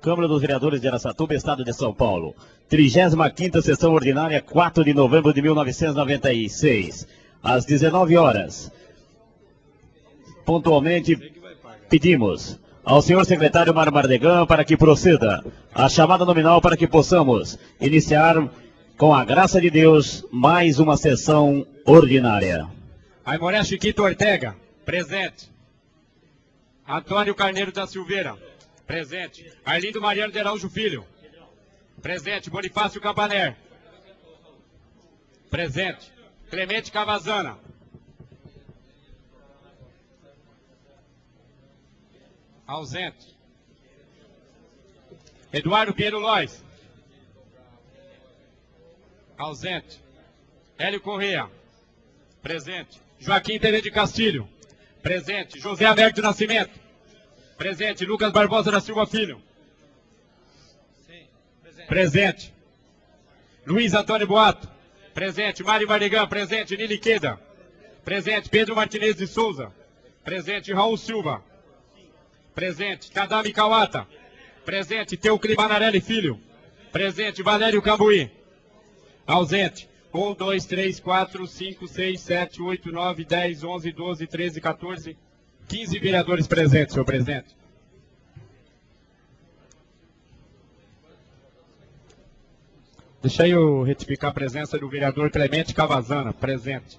Câmara dos Vereadores de Araçatuba, Estado de São Paulo. 35ª Sessão Ordinária, 4 de novembro de 1996. Às 19 horas. Pontualmente, pedimos ao senhor secretário Marmardegan para que proceda a chamada nominal para que possamos iniciar, com a graça de Deus, mais uma sessão ordinária. Aimoré Chiquito Ortega, presente. Antônio Carneiro da Silveira, presente. Arlindo Mariano de Araújo Filho, presente. Bonifácio Campaner, presente. Clemente Cavazana, ausente. Eduardo Pinheiro Lois, ausente. Hélio Corrêa, presente. Joaquim Tele de Castilho, presente. José Alberto Nascimento, presente. Lucas Barbosa da Silva Filho, presente. Luiz Antônio Boato, presente. Mário Mardegan, presente. Nili Queda, presente. Pedro Martinez de Souza, presente. Raul Silva, presente. Kadami Kawata, presente. Teucli Manarelli Filho, presente. Valério Cambuí, ausente. 1, 2, 3, 4, 5, 6, 7, 8, 9, 10, 11, 12, 13, 14, 15 vereadores presentes, senhor presidente. Deixa eu retificar a presença do vereador Clemente Cavazana, presente.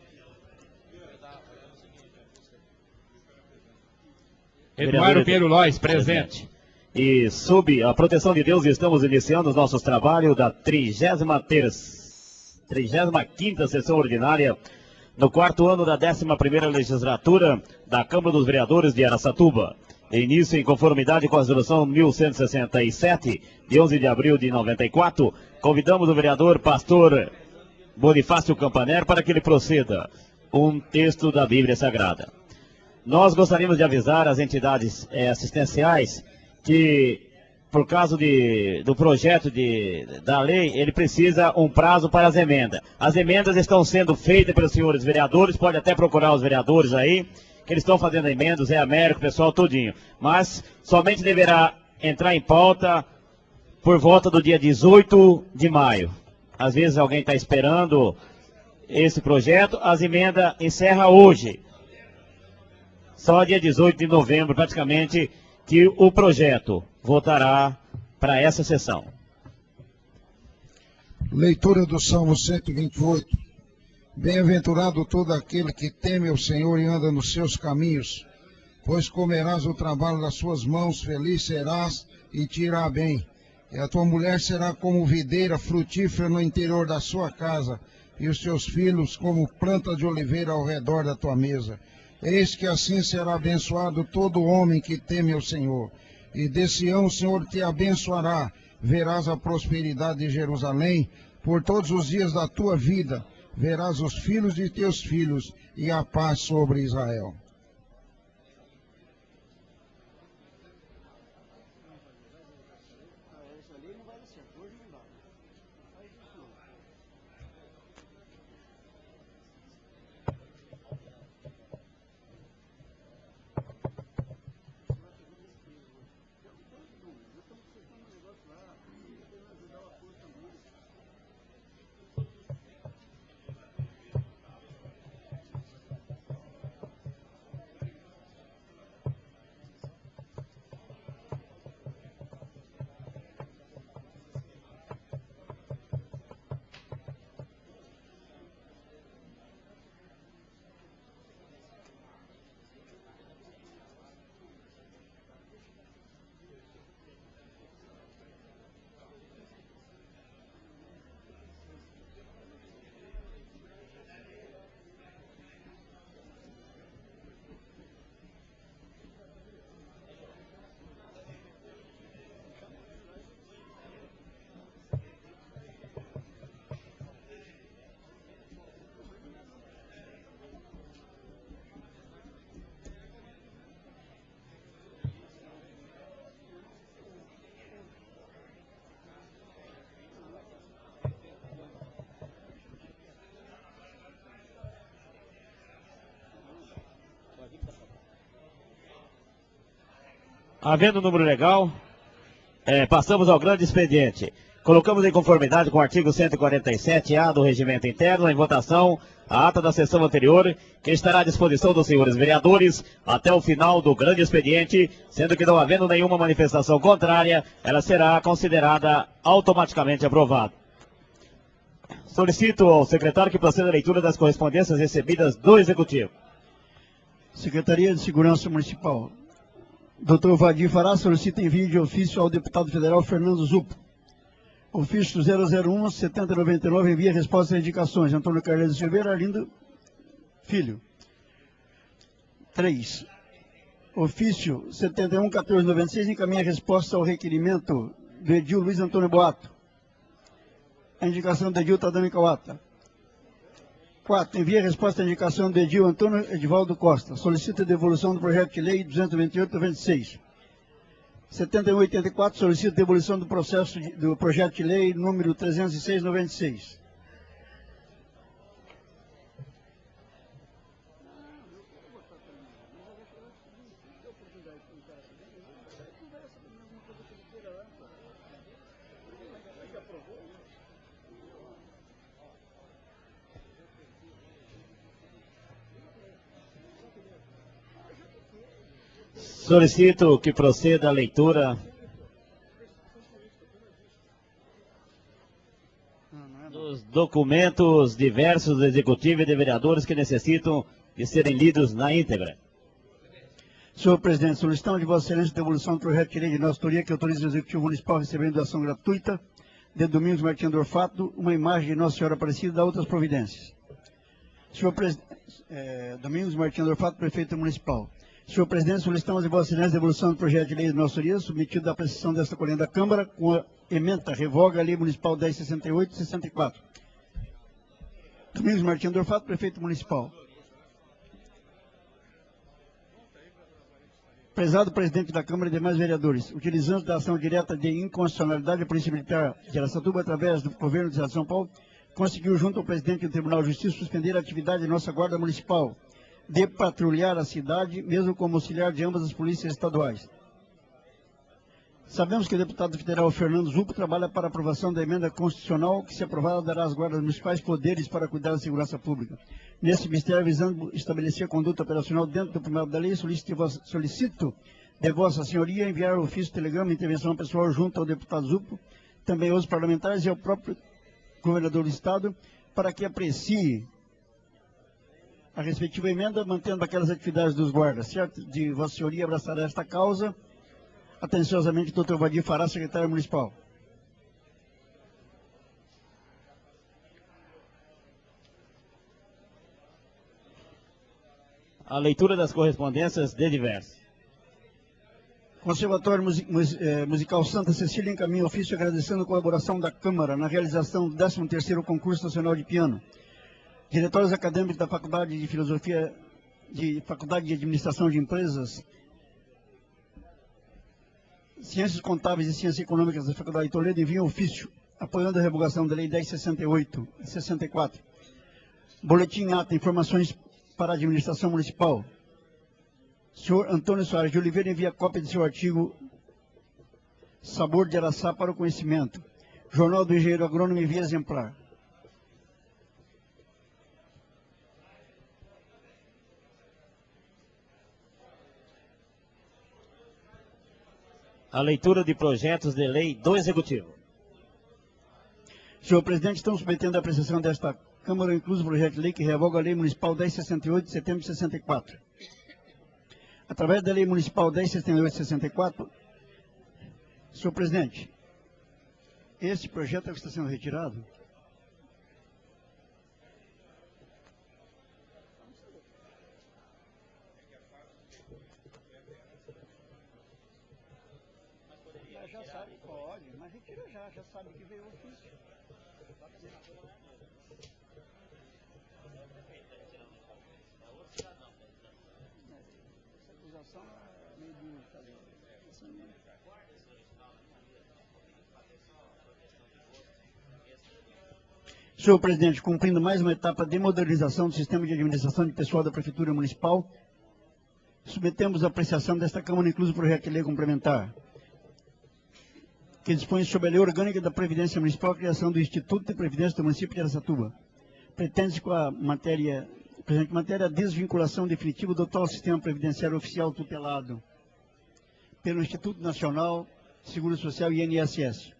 Eduardo Pinheiro Lois, presente. E sob a proteção de Deus, estamos iniciando os nossos trabalhos da 35ª Sessão Ordinária, no 4º ano da 11ª Legislatura da Câmara dos Vereadores de Araçatuba. Início em conformidade com a Resolução 1167, de 11 de abril de 94, convidamos o vereador pastor Bonifácio Campaner para que ele proceda um texto da Bíblia Sagrada. Nós gostaríamos de avisar as entidades assistenciais que, por causa do projeto da lei, ele precisa um prazo para as emendas. As emendas estão sendo feitas pelos senhores vereadores, pode até procurar os vereadores aí, que eles estão fazendo emendas, é Américo, o pessoal todinho. Mas somente deverá entrar em pauta por volta do dia 18 de maio. Às vezes alguém está esperando esse projeto, as emendas encerram hoje. Só dia 18 de novembro, praticamente, que o projeto voltará para essa sessão. Leitura do Salmo 128. Bem-aventurado todo aquele que teme ao Senhor e anda nos seus caminhos, pois comerás o trabalho das suas mãos, feliz serás e te irá bem. E a tua mulher será como videira frutífera no interior da sua casa, e os teus filhos como planta de oliveira ao redor da tua mesa. Eis que assim será abençoado todo homem que teme ao Senhor. E de Sião o Senhor te abençoará. Verás a prosperidade de Jerusalém por todos os dias da tua vida. Verás os filhos de teus filhos e a paz sobre Israel. Havendo número legal, Passamos ao grande expediente. Colocamos em conformidade com o artigo 147-A do Regimento Interno, em votação, a ata da sessão anterior, que estará à disposição dos senhores vereadores até o final do grande expediente, sendo que não havendo nenhuma manifestação contrária, ela será considerada automaticamente aprovada. Solicito ao secretário que proceda a leitura das correspondências recebidas do Executivo. Secretaria de Segurança Municipal. Dr. Vadir Fará solicita envio de ofício ao deputado federal Fernando Zupo. Ofício 001-7099 envia resposta às indicações. Antônio Carlos de Silveira, Arlindo Filho. 3. Ofício 71-1496 encaminha resposta ao requerimento do Edil Luiz Antônio Boato. A indicação do Edil Tadano Kawata. 4. Envia resposta à indicação do Edil Antônio Edivaldo Costa. Solicita a devolução do projeto de lei 228-96. 7184 solicita devolução do do projeto de lei número 306-96. Solicito que proceda a leitura dos documentos diversos do Executivo e de vereadores que necessitam de serem lidos na íntegra. Senhor Presidente, solicitamos de Vossa Excelência a devolução do projeto de lei de nossa autoria que autoriza o Executivo Municipal a receber doação gratuita de Domingos Martins do Orfato, uma imagem de Nossa Senhora Aparecida e da outras providências. Senhor Presidente, Domingos Martins do Orfato, Prefeito Municipal. Senhor Presidente, solicitamos de Vossa Excelência a devolução do projeto de lei de nossa autoria, submetido à apreciação desta colhenda da Câmara, com a ementa revoga a Lei Municipal 1068-64. Domingos Martins do Orfato, Prefeito Municipal. Prezado Presidente da Câmara e demais vereadores, utilizando da ação direta de inconstitucionalidade da Polícia Militar de Araçatuba, através do Governo do Estado de São Paulo, conseguiu, junto ao Presidente do Tribunal de Justiça, suspender a atividade de nossa Guarda Municipal, de patrulhar a cidade, mesmo como auxiliar de ambas as polícias estaduais. Sabemos que o deputado federal Fernando Zupo trabalha para a aprovação da emenda constitucional que, se aprovada, dará às guardas municipais poderes para cuidar da segurança pública. Nesse mistério, visando estabelecer a conduta operacional dentro do primário da lei, solicito de Vossa Senhoria enviar o ofício, telegrama e intervenção pessoal junto ao deputado Zupo, também aos parlamentares e ao próprio governador do Estado, para que aprecie a respectiva emenda, mantendo aquelas atividades dos guardas. Certo? De Vossa Senhoria abraçará esta causa. Atenciosamente, Dr. Vadir Fará, secretário municipal. A leitura das correspondências de diversos. Conservatório Musical Santa Cecília encaminha ofício agradecendo a colaboração da Câmara na realização do 13º Concurso Nacional de Piano. Diretórios acadêmicos da Faculdade de Filosofia, Faculdade de Administração de Empresas, Ciências Contábeis e Ciências Econômicas da Faculdade de Toledo enviam ofício apoiando a revogação da Lei 1068 e 64. Boletim ata, informações para a Administração Municipal. Senhor Antônio Soares de Oliveira envia cópia de seu artigo Sabor de Araçá para o conhecimento. Jornal do Engenheiro Agrônomo envia exemplar. A leitura de projetos de lei do Executivo. Senhor Presidente, estamos submetendo à apreciação desta Câmara, incluso o projeto de lei que revoga a Lei Municipal 1068 de setembro de 64. Através da Lei Municipal 1068 de 64, senhor Presidente, esse projeto é o que está sendo retirado. Já sabe, pode, mas retira já sabe que veio o ofício. Essa acusação é meio dura, tá vendo? Senhor Presidente, cumprindo mais uma etapa de modernização do sistema de administração de pessoal da Prefeitura Municipal, submetemos a apreciação desta Câmara, incluso o projeto de lei complementar. que dispõe sobre a lei orgânica da Previdência Municipal a criação do Instituto de Previdência do município de Araçatuba. Pretende-se com a presente matéria a desvinculação definitiva do atual sistema previdenciário oficial tutelado pelo Instituto Nacional de Seguro Social e INSS.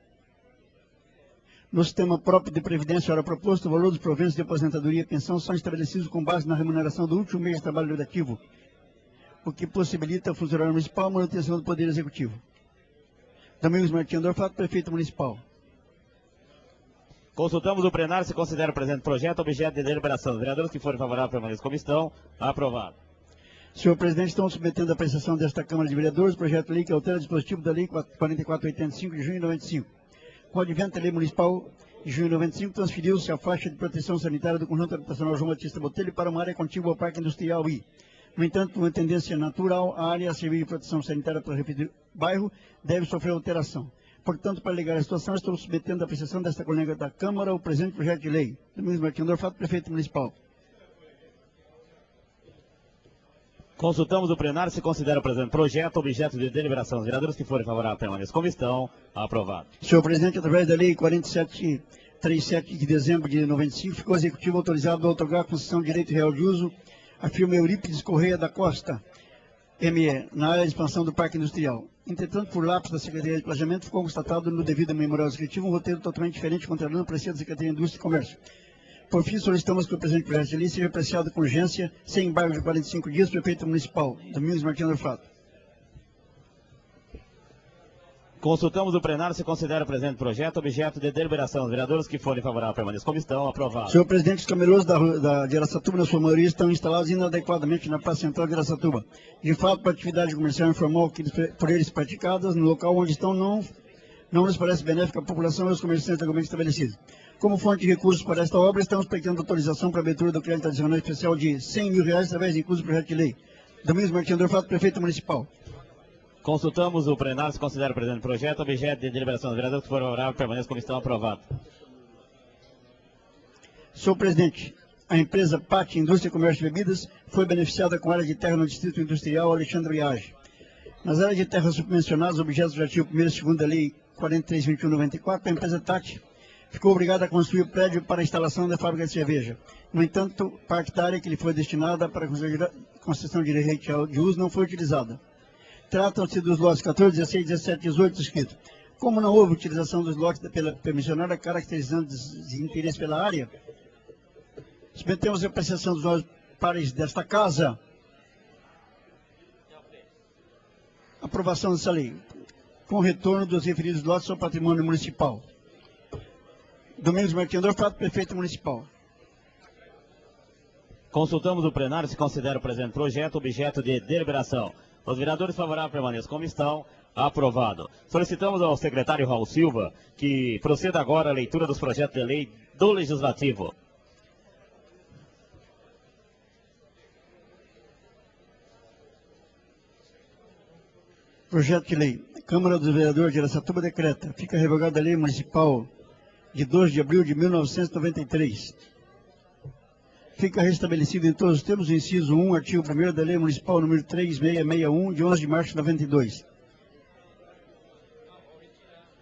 No sistema próprio de previdência, ora proposto, o valor dos proventos de aposentadoria e pensão são estabelecidos com base na remuneração do último mês de trabalho durativo, o que possibilita ao funcionário municipal a manutenção do Poder Executivo. Domingos Martins Dorfato, prefeito municipal. Consultamos o plenário se considera o presente projeto objeto de deliberação. Os vereadores que forem favoráveis permaneçam como estão. Aprovado. Senhor presidente, estamos submetendo à apreciação desta Câmara de Vereadores o projeto de lei que altera o dispositivo da Lei 4485 de junho de 95. Com o advento da Lei Municipal de junho de 95, transferiu-se a faixa de proteção sanitária do conjunto habitacional João Batista Botelho para uma área contígua ao Parque Industrial I. No entanto, uma tendência natural, a área a servir de proteção sanitária para o referido bairro deve sofrer alteração. Portanto, para ligar a situação, estou submetendo à apreciação desta colega da Câmara o presente projeto de lei. Domingos Martins Dorfato, prefeito municipal. Consultamos o plenário se considera o presente projeto objeto de deliberação. Os vereadores que forem favoráveis permaneçam como estão. Aprovado. Senhor presidente, através da Lei 4737 de dezembro de 95, ficou executivo autorizado a outorgar a concessão de direito real de uso à firma Eurípides Correia da Costa, ME, na área de expansão do Parque Industrial. Entretanto, por lapso da Secretaria de Planejamento, ficou constatado no devido memorial executivo um roteiro totalmente diferente contrariando a parecer da Secretaria de Indústria e Comércio. Por fim, solicitamos que o presente projeto de lei seja apreciado com urgência, sem embargo de 45 dias, prefeito municipal, Domingos Martins Dorfato. Consultamos o plenário se considera o presente projeto objeto de deliberação. Os vereadores que forem favoráveis permaneçam como estão. Aprovado. Senhor presidente, os camelôs de Araçatuba, na sua maioria, estão instalados inadequadamente na Praça Central de Araçatuba. De fato, para a atividade comercial informal por eles praticadas, no local onde estão, não nos parece benéfica à população e aos comerciantes legalmente estabelecidos. Como fonte de recursos para esta obra, estamos pedindo autorização para a abertura do crédito adicional especial de R$100 mil através de incluso do projeto de lei. Domingos Martins Dorfato, prefeito municipal. Consultamos o plenário se considera o presente projeto objeto de deliberação. Os vereadores que forem favoráveis permaneçam como estão. Aprovado. Senhor presidente, a empresa PAT Indústria, Comércio e Bebidas foi beneficiada com área de terra no Distrito Industrial Alexandre Viage. Nas áreas de terra subvencionadas, objetos do artigo 1º e 2º da Lei 43.21/94, a empresa TAT ficou obrigada a construir o prédio para a instalação da fábrica de cerveja. No entanto, parte da área que lhe foi destinada para a concessão de direito de uso não foi utilizada. Tratam-se dos lotes 14, 16, 17 e 18 inscritos. Como não houve utilização dos lotes pela permissionária, caracterizando desinteresse pela área, submetemos a apreciação dos nossos pares desta casa. Aprovação dessa lei, com retorno dos referidos lotes ao patrimônio municipal. Domingos Martins Dorfato, prefeito municipal. Consultamos o plenário se considera o presente projeto objeto de deliberação. Os vereadores favoráveis permaneçam como estão. Aprovado. Solicitamos ao secretário Raul Silva que proceda agora a leitura dos projetos de lei do Legislativo. Projeto de lei. Câmara dos Vereadores de Araçatuba decreta. Fica revogada a Lei Municipal de 2 de abril de 1993. Fica restabelecido em todos os termos o inciso 1, artigo 1º da Lei Municipal número 3661, de 11 de março de 92.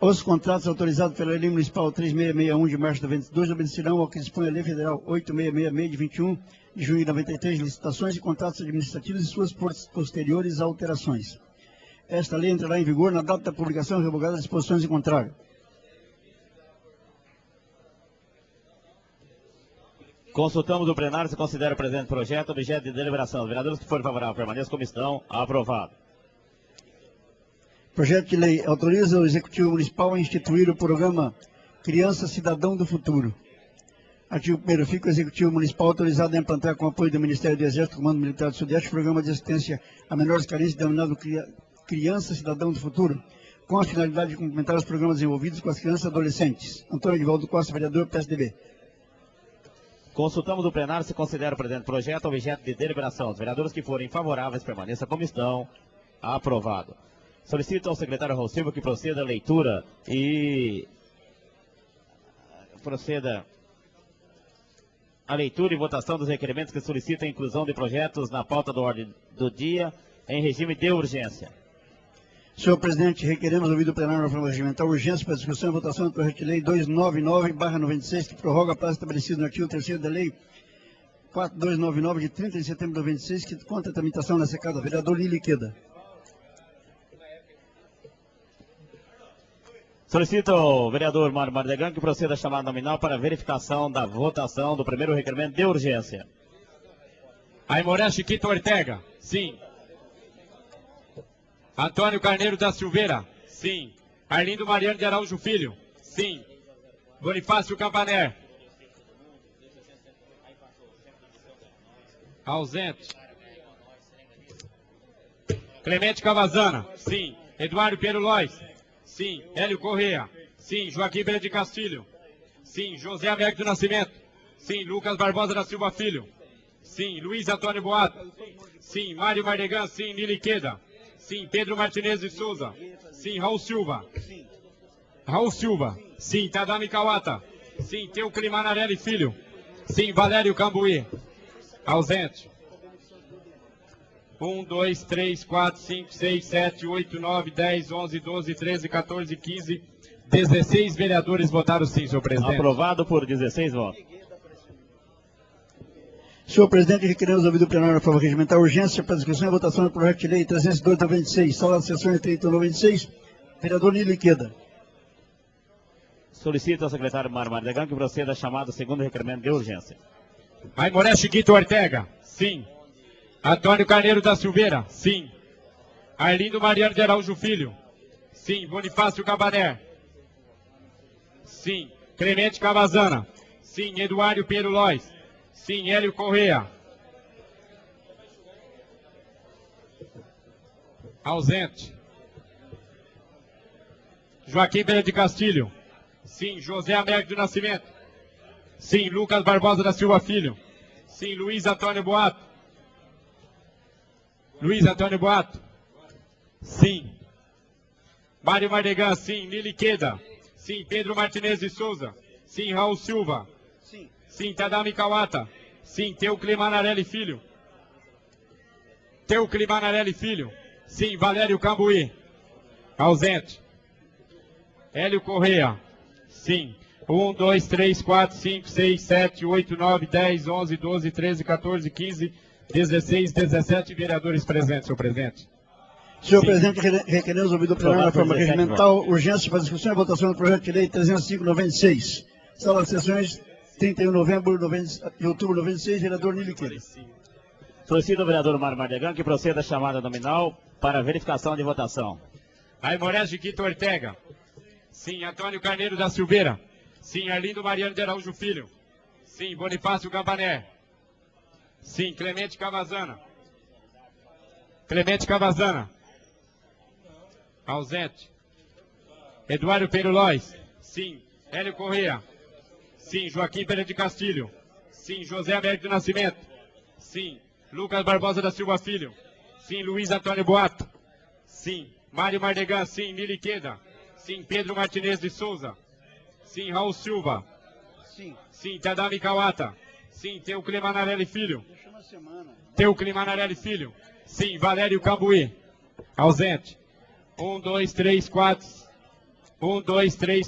Os contratos autorizados pela Lei Municipal 3661, de março de 92, obedecerão ao que dispõe a Lei Federal 8666, de 21 de junho de 93, licitações e contratos administrativos e suas posteriores alterações. Esta lei entrará em vigor na data da publicação revogada das disposições em contrário. Consultamos o plenário se considera o presente projeto objeto de deliberação. Os vereadores que forem favoráveis permaneçam como estão. Aprovado. Projeto de lei autoriza o Executivo Municipal a instituir o programa Criança Cidadão do Futuro. Artigo 1º. Fica o Executivo Municipal autorizado a implantar, com apoio do Ministério do Exército, Comando Militar do Sudeste, o programa de assistência a menores carentes denominado Criança Cidadão do Futuro, com a finalidade de complementar os programas envolvidos com as crianças e adolescentes. Antônio Edivaldo Costa, vereador, PSDB. Consultamos o plenário se considera o presente projeto objeto de deliberação. Os vereadores que forem favoráveis permaneçam como estão. Aprovado. Solicito ao secretário Raul Silva que proceda a leitura e e votação dos requerimentos que solicitam a inclusão de projetos na pauta do ordem do dia em regime de urgência. Senhor presidente, requeremos ouvido o plenário na forma regimental urgência para discussão e votação do projeto de lei 299/96, que prorroga a prazo estabelecido no artigo 3º da lei 4299, de 30 de setembro de 96, que conta a tramitação nessa casa. Vereador Lili Queda. Solicito o vereador Mário Mardegan que proceda a chamada nominal para verificação da votação do primeiro requerimento de urgência. Aimoré Chiquito Ortega, sim. Antônio Carneiro da Silveira, sim. Arlindo Mariano de Araújo Filho, sim. Bonifácio Campaner. Ausente. Clemente Cavazana, sim. Eduardo Piero Lois, sim. Hélio Correa, sim. Joaquim Pereira de Castilho, sim. José Américo do Nascimento, sim. Lucas Barbosa da Silva Filho, sim. Luiz Antônio Boato, sim. Mário Mardegan, sim. Nili Queda, sim. Pedro Martinez de Souza, sim. Raul Silva, sim. Tadami Kawata, sim. Teuclimanarelli Filho, sim. Valério Cambuí, ausente. 1, 2, 3, 4, 5, 6, 7, 8, 9, 10, 11, 12, 13, 14, 15, 16 vereadores votaram sim, senhor presidente. Aprovado por 16 votos. Senhor presidente, requeremos ouvido o plenário na forma regimental urgência para discussão e votação do projeto de lei 302/96, sala de sessões 30/96, vereador Nili Queda. Solicito ao secretário Mário Mardegan que proceda a chamada do segundo requerimento de urgência. Aimoré Chiquito Ortega, sim. Antônio Carneiro da Silveira, sim. Arlindo Mariano de Araújo Filho, sim. Bonifácio Cabané, sim. Clemente Cavazana, sim. Eduardo Piero Lois, sim. Hélio Correa, ausente. Joaquim Pereira de Castilho, sim. José Américo do Nascimento, sim. Lucas Barbosa da Silva Filho, sim. Luiz Antônio Boato, sim. Mário Mardegan, sim. Nili Queda, sim. Pedro Martinez de Souza, sim. Raul Silva, sim. Tadami Kawata, sim. Teuclimanarelli Filho, sim. Valério Cambuí, ausente. Hélio Correa, sim. 1, 2, 3, 4, 5, 6, 7, 8, 9, 10, 11, 12, 13, 14, 15, 16, 17 vereadores presentes, senhor presidente. Senhor Sim. presidente, requeremos ouvido o plenário na forma regimental urgência para discussão e votação do projeto de lei 305/96, sala de sessões 31 de novembro de outubro de 96, vereador Nili Queda. Solicito ao vereador Mário Mardegan que proceda a chamada nominal para verificação de votação. Aimoré Chiquito Ortega, sim. Antônio Carneiro da Silveira, sim. Arlindo Mariano de Araújo Filho, sim. Bonifácio Campané, sim. Clemente Cavazana, ausente. Eduardo Peiro Lois, sim. Hélio Correa, sim. Joaquim Pereira de Castilho, sim. José Américo do Nascimento, sim. Lucas Barbosa da Silva Filho, sim. Luiz Antônio Boato, sim. Mário Mardegan, sim. Nili Queda, sim. Pedro Martinez de Souza, sim. Raul Silva, sim. Tadami Kawata, sim. Teuclimanarelli Filho, sim. Valério Cambuí, ausente. 1, 2, 3,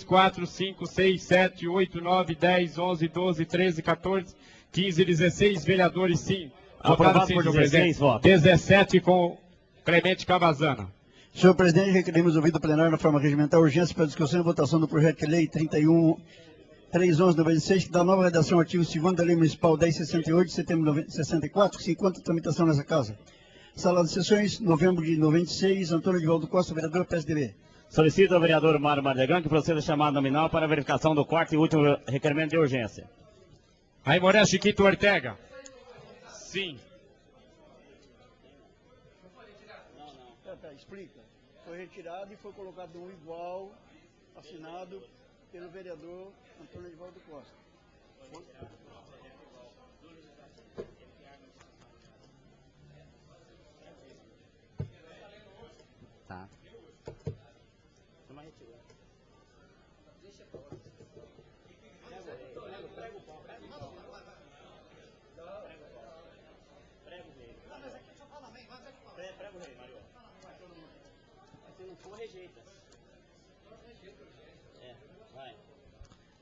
4, 5, 6, 7, 8, 9, 10, 11, 12, 13, 14, 15, 16 vereadores, sim. Aprovado Votaram sim, por senhor 16 presidente. votos. 17 com Clemente Cavazana. Senhor presidente, requeremos ouvido o plenário na forma regimental urgência para discussão e votação do projeto de lei 311/96, que dá nova redação ao artigo 2º da Lei Municipal 1068 de setembro de 64, que se encontra em tramitação nessa casa. Sala de sessões, novembro de 96, Antônio Edivaldo Costa, vereador PSDB. Solicito ao vereador Mário Mardegan que proceda a chamada nominal para verificação do quarto e último requerimento de urgência. Aimoré Chiquito Ortega, sim. Explica. Foi retirado e foi colocado um igual, assinado pelo vereador Antônio Edivaldo Costa. Tá.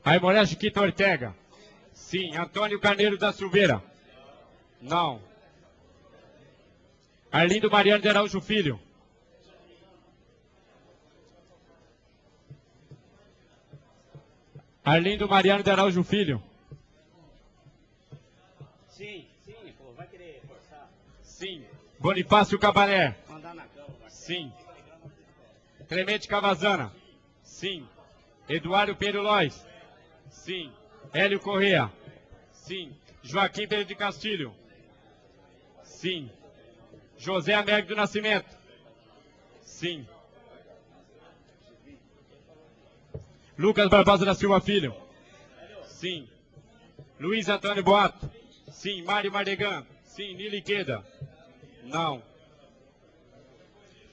Aimoré Chiquita Ortega. Sim. Antônio Carneiro da Silveira. Não. Arlindo Mariano de Araújo Filho. Arlindo Mariano de Araújo Filho. Sim, pô, vai querer forçar. Sim. Bonifácio Cabaré. Mandar na cama. Sim. Clemente Cavazana. Sim. Eduardo Pedro Lois. Sim. Hélio Correa. Sim. Joaquim Pedro de Castilho. Sim. José Américo do Nascimento. Sim. Lucas Barbosa da Silva Filho. Sim. Luiz Antônio Boato. Sim. Mário Mardegan. Sim. Nili Queda. Não.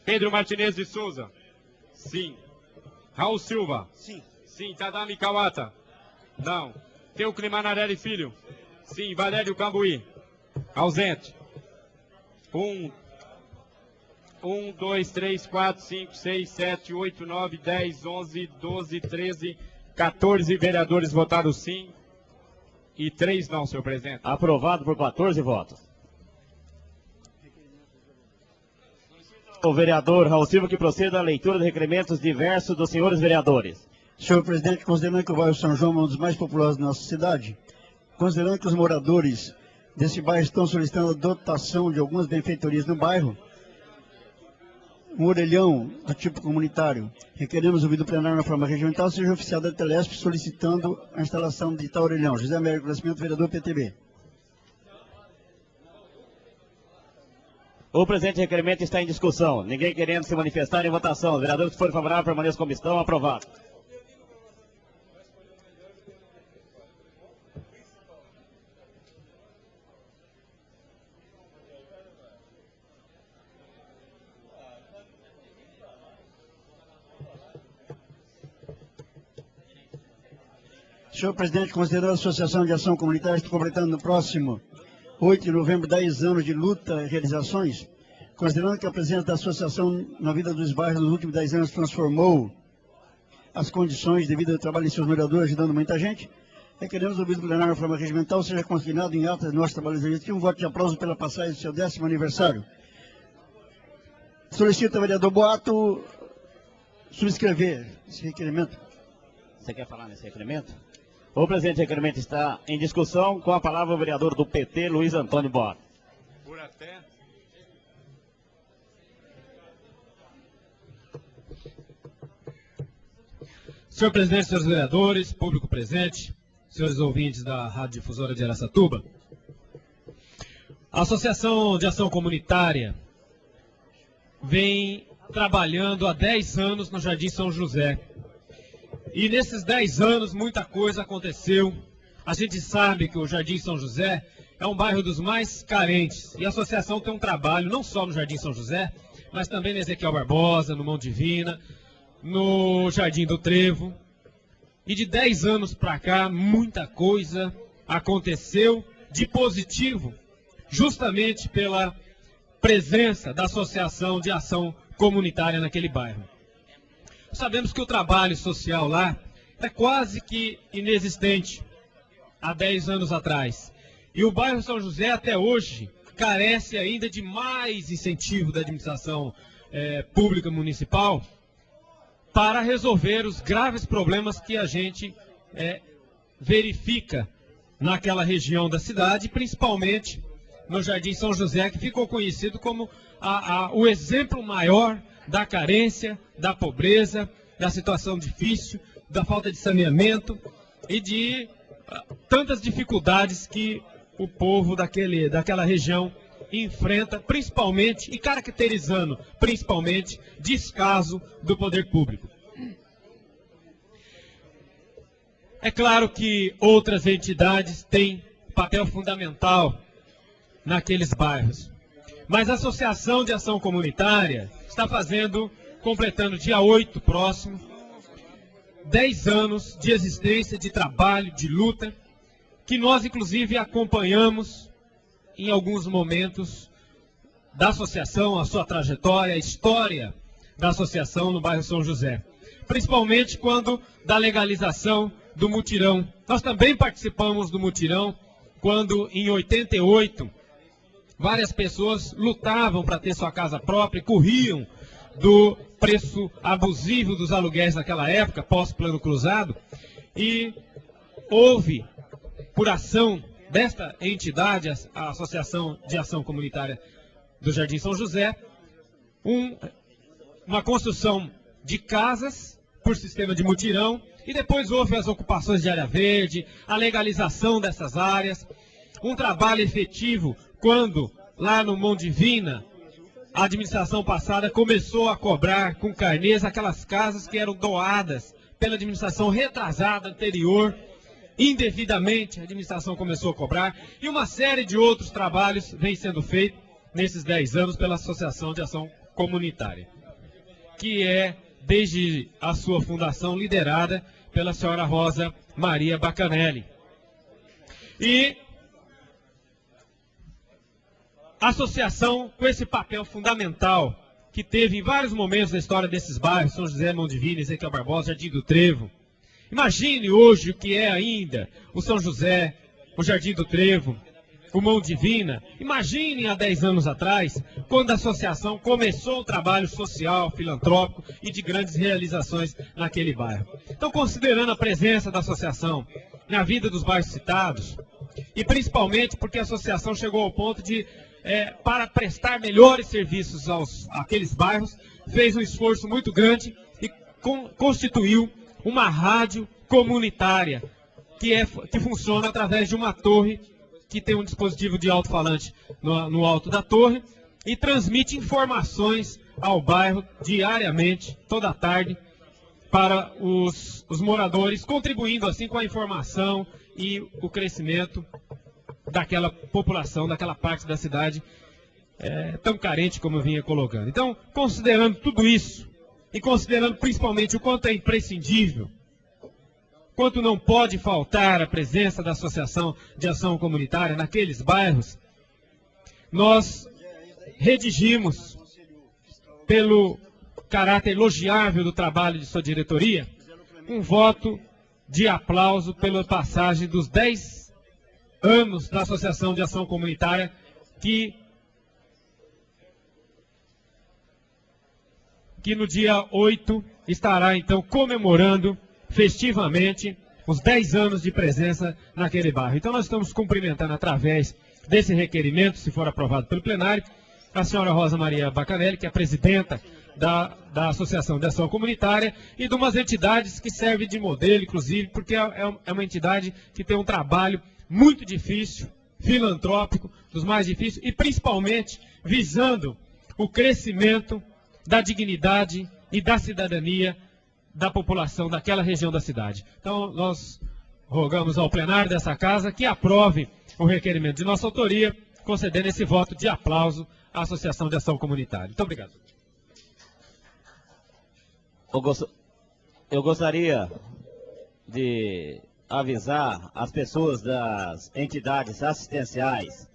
Pedro Martinez de Souza. Sim. Raul Silva. Sim. Sim. Tadami Kawata. Não. Teucli Manarelli Filho. Sim. Valério Cambuí. Ausente. 1, 2, 3, 4, 5, 6, 7, 8, 9, 10, 11, 12, 13, 14 vereadores votaram sim e 3 não, senhor presidente. Aprovado por 14 votos. O vereador Raul Silva que proceda à leitura de requerimentos diversos dos senhores vereadores. Senhor presidente, considerando que o bairro São João é um dos mais populosos da nossa cidade, considerando que os moradores desse bairro estão solicitando a dotação de algumas benfeitorias no bairro, um orelhão do tipo comunitário, requeremos o ouvido plenário na forma regimental, seja oficial da Telesp solicitando a instalação de tal orelhão. José Américo Nascimento, vereador PTB. O presente requerimento está em discussão. Ninguém querendo se manifestar em votação. Os vereadores que forem favoráveis permaneçam como estão. Aprovado. Senhor presidente, considerando a Associação de Ação Comunitária, está completando no próximo 8 de novembro 10 anos de luta e realizações, considerando que a presença da associação na vida dos bairros nos últimos 10 anos transformou as condições de vida do trabalho de seus moradores, ajudando muita gente, requeremos o ouvido plenário na forma regimental, seja consignado em ata de nosso trabalho legislativo um voto de aplauso pela passagem do seu 10º aniversário. Solicito ao vereador Boato subscrever esse requerimento. Você quer falar nesse requerimento? O presente requerimento está em discussão. Com a palavra o vereador do PT, Luiz Antônio Boato. Por até. Senhor presidente, senhores vereadores, público presente, senhores ouvintes da Rádio Difusora de Araçatuba, a Associação de Ação Comunitária vem trabalhando há 10 anos no Jardim São José. E nesses 10 anos muita coisa aconteceu. A gente sabe que o Jardim São José é um bairro dos mais carentes. E a associação tem um trabalho não só no Jardim São José, mas também no Ezequiel Barbosa, no Mão Divina, no Jardim do Trevo. E de 10 anos para cá, muita coisa aconteceu de positivo, justamente pela presença da Associação de Ação Comunitária naquele bairro. Sabemos que o trabalho social lá é quase que inexistente há 10 anos atrás. E o bairro São José, até hoje, carece ainda de mais incentivo da administração pública municipal para resolver os graves problemas que a gente verifica naquela região da cidade, principalmente no Jardim São José, que ficou conhecido como o exemplo maior da carência, da pobreza, da situação difícil, da falta de saneamento e de tantas dificuldades que o povo daquela região enfrenta, principalmente, e caracterizando, principalmente, descaso do poder público. É claro que outras entidades têm papel fundamental naqueles bairros, mas a Associação de Ação Comunitária está completando dia 8 próximo, 10 anos de existência, de trabalho, de luta, que nós inclusive acompanhamos em alguns momentos da associação, a sua trajetória, a história da associação no bairro São José, principalmente quando da legalização do mutirão. Nós também participamos do mutirão quando, em 88, várias pessoas lutavam para ter sua casa própria e corriam do preço abusivo dos aluguéis naquela época, pós-plano cruzado, e houve, por ação desta entidade, a Associação de Ação Comunitária do Jardim São José, uma construção de casas por sistema de mutirão, e depois houve as ocupações de área verde, a legalização dessas áreas, um trabalho efetivo quando, lá no Mão Divina, a administração passada começou a cobrar com carnês aquelas casas que eram doadas pela administração retrasada anterior, indevidamente a administração começou a cobrar, e uma série de outros trabalhos vem sendo feito nesses 10 anos pela Associação de Ação Comunitária, que é, desde a sua fundação, liderada pela senhora Rosa Maria Bacanelli. E a associação, com esse papel fundamental que teve em vários momentos da história desses bairros, São José, Mão Divina, Ezequiel Barbosa, Jardim do Trevo. Imagine hoje o que é ainda o São José, o Jardim do Trevo, o Mão Divina. Imagine há 10 anos atrás, quando a associação começou o trabalho social, filantrópico e de grandes realizações naquele bairro. Então, considerando a presença da associação na vida dos bairros citados, e principalmente porque a associação chegou ao ponto de, para prestar melhores serviços àqueles bairros, fez um esforço muito grande e constituiu uma rádio comunitária que funciona através de uma torre que tem um dispositivo de alto-falante no alto da torre e transmite informações ao bairro diariamente, toda tarde, para os moradores, contribuindo assim com a informação e o crescimento daquela população, daquela parte da cidade tão carente como eu vinha colocando. Então, considerando tudo isso, e considerando principalmente o quanto é imprescindível, quanto não pode faltar a presença da Associação de Ação Comunitária naqueles bairros, nós redigimos, pelo caráter elogiável do trabalho de sua diretoria, um voto de aplauso pela passagem dos 10 anos da Associação de Ação Comunitária, que no dia 8 estará então comemorando festivamente os 10 anos de presença naquele bairro. Então nós estamos cumprimentando através desse requerimento, se for aprovado pelo plenário, a senhora Rosa Maria Bacanelli, que é a presidenta da Associação de Ação Comunitária e de umas entidades que servem de modelo, inclusive, porque é uma entidade que tem um trabalho muito difícil, filantrópico, dos mais difíceis, e principalmente visando o crescimento da dignidade e da cidadania da população daquela região da cidade. Então, nós rogamos ao plenário dessa casa que aprove o requerimento de nossa autoria, concedendo esse voto de aplauso à Associação de Ação Comunitária. Muito obrigado. Eu gostaria de avisar as pessoas das entidades assistenciais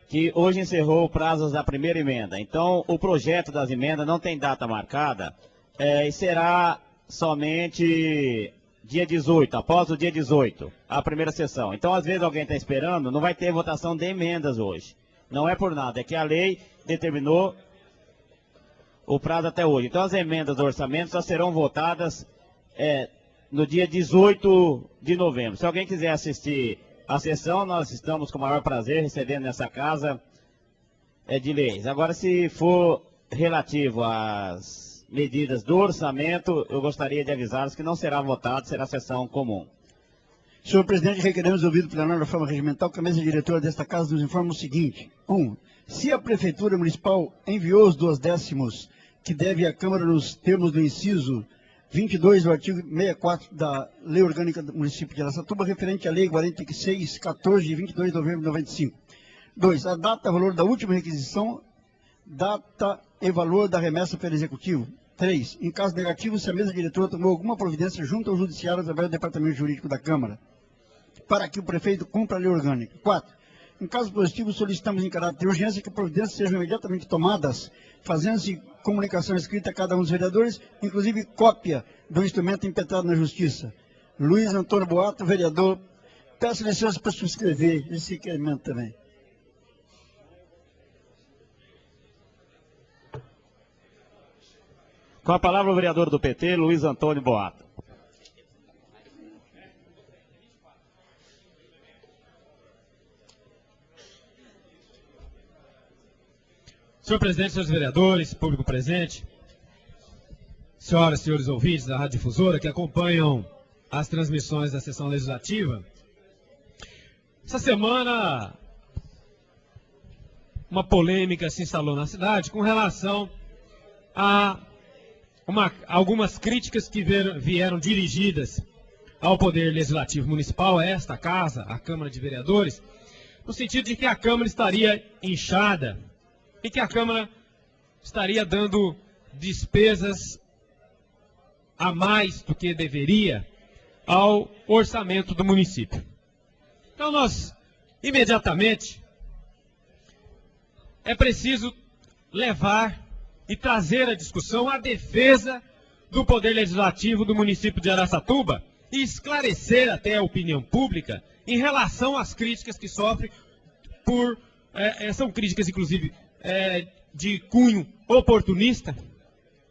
que hoje encerrou o prazo da primeira emenda. Então, o projeto das emendas não tem data marcada, e será somente dia 18, após o dia 18, a primeira sessão. Então, às vezes alguém está esperando, não vai ter votação de emendas hoje. Não é por nada, é que a lei determinou o prazo até hoje. Então, as emendas do orçamento só serão votadas no dia 18 de novembro. Se alguém quiser assistir a sessão, nós estamos com o maior prazer recebendo nessa casa de leis. Agora, se for relativo às medidas do orçamento, eu gostaria de avisá-los que não será votado, será sessão comum. Senhor presidente, requeremos ouvido plenário da forma regimental que a mesa diretora desta casa nos informa o seguinte. 1. Se a Prefeitura Municipal enviou os 2/10 que deve à Câmara nos termos do inciso 22 do artigo 64 da Lei Orgânica do Município de Araçatuba, referente à Lei 4614, de 22 de novembro de 95. 2. A data e valor da última requisição, data e valor da remessa pelo Executivo. 3. Em caso negativo, se a mesa diretora tomou alguma providência junto ao Judiciário através do Departamento Jurídico da Câmara, para que o prefeito cumpra a Lei Orgânica. 4. Em caso positivo, solicitamos em caráter de urgência que providências sejam imediatamente tomadas, fazendo-se comunicação escrita a cada um dos vereadores, inclusive cópia do instrumento impetrado na Justiça. Luiz Antônio Boato, vereador. Peço licença para subscrever esse requerimento também. Com a palavra o vereador do PT, Luiz Antônio Boato. Senhor presidente, senhores vereadores, público presente, senhoras e senhores ouvintes da Rádio Difusora que acompanham as transmissões da sessão legislativa, essa semana uma polêmica se instalou na cidade com relação a algumas críticas que vieram dirigidas ao Poder Legislativo Municipal, a esta casa, a Câmara de Vereadores, no sentido de que a Câmara estaria inchada e que a Câmara estaria dando despesas a mais do que deveria ao orçamento do município. Então nós, imediatamente, é preciso levar e trazer à discussão a defesa do Poder Legislativo do município de Araçatuba e esclarecer até a opinião pública em relação às críticas que sofre são críticas, inclusive, de cunho oportunista,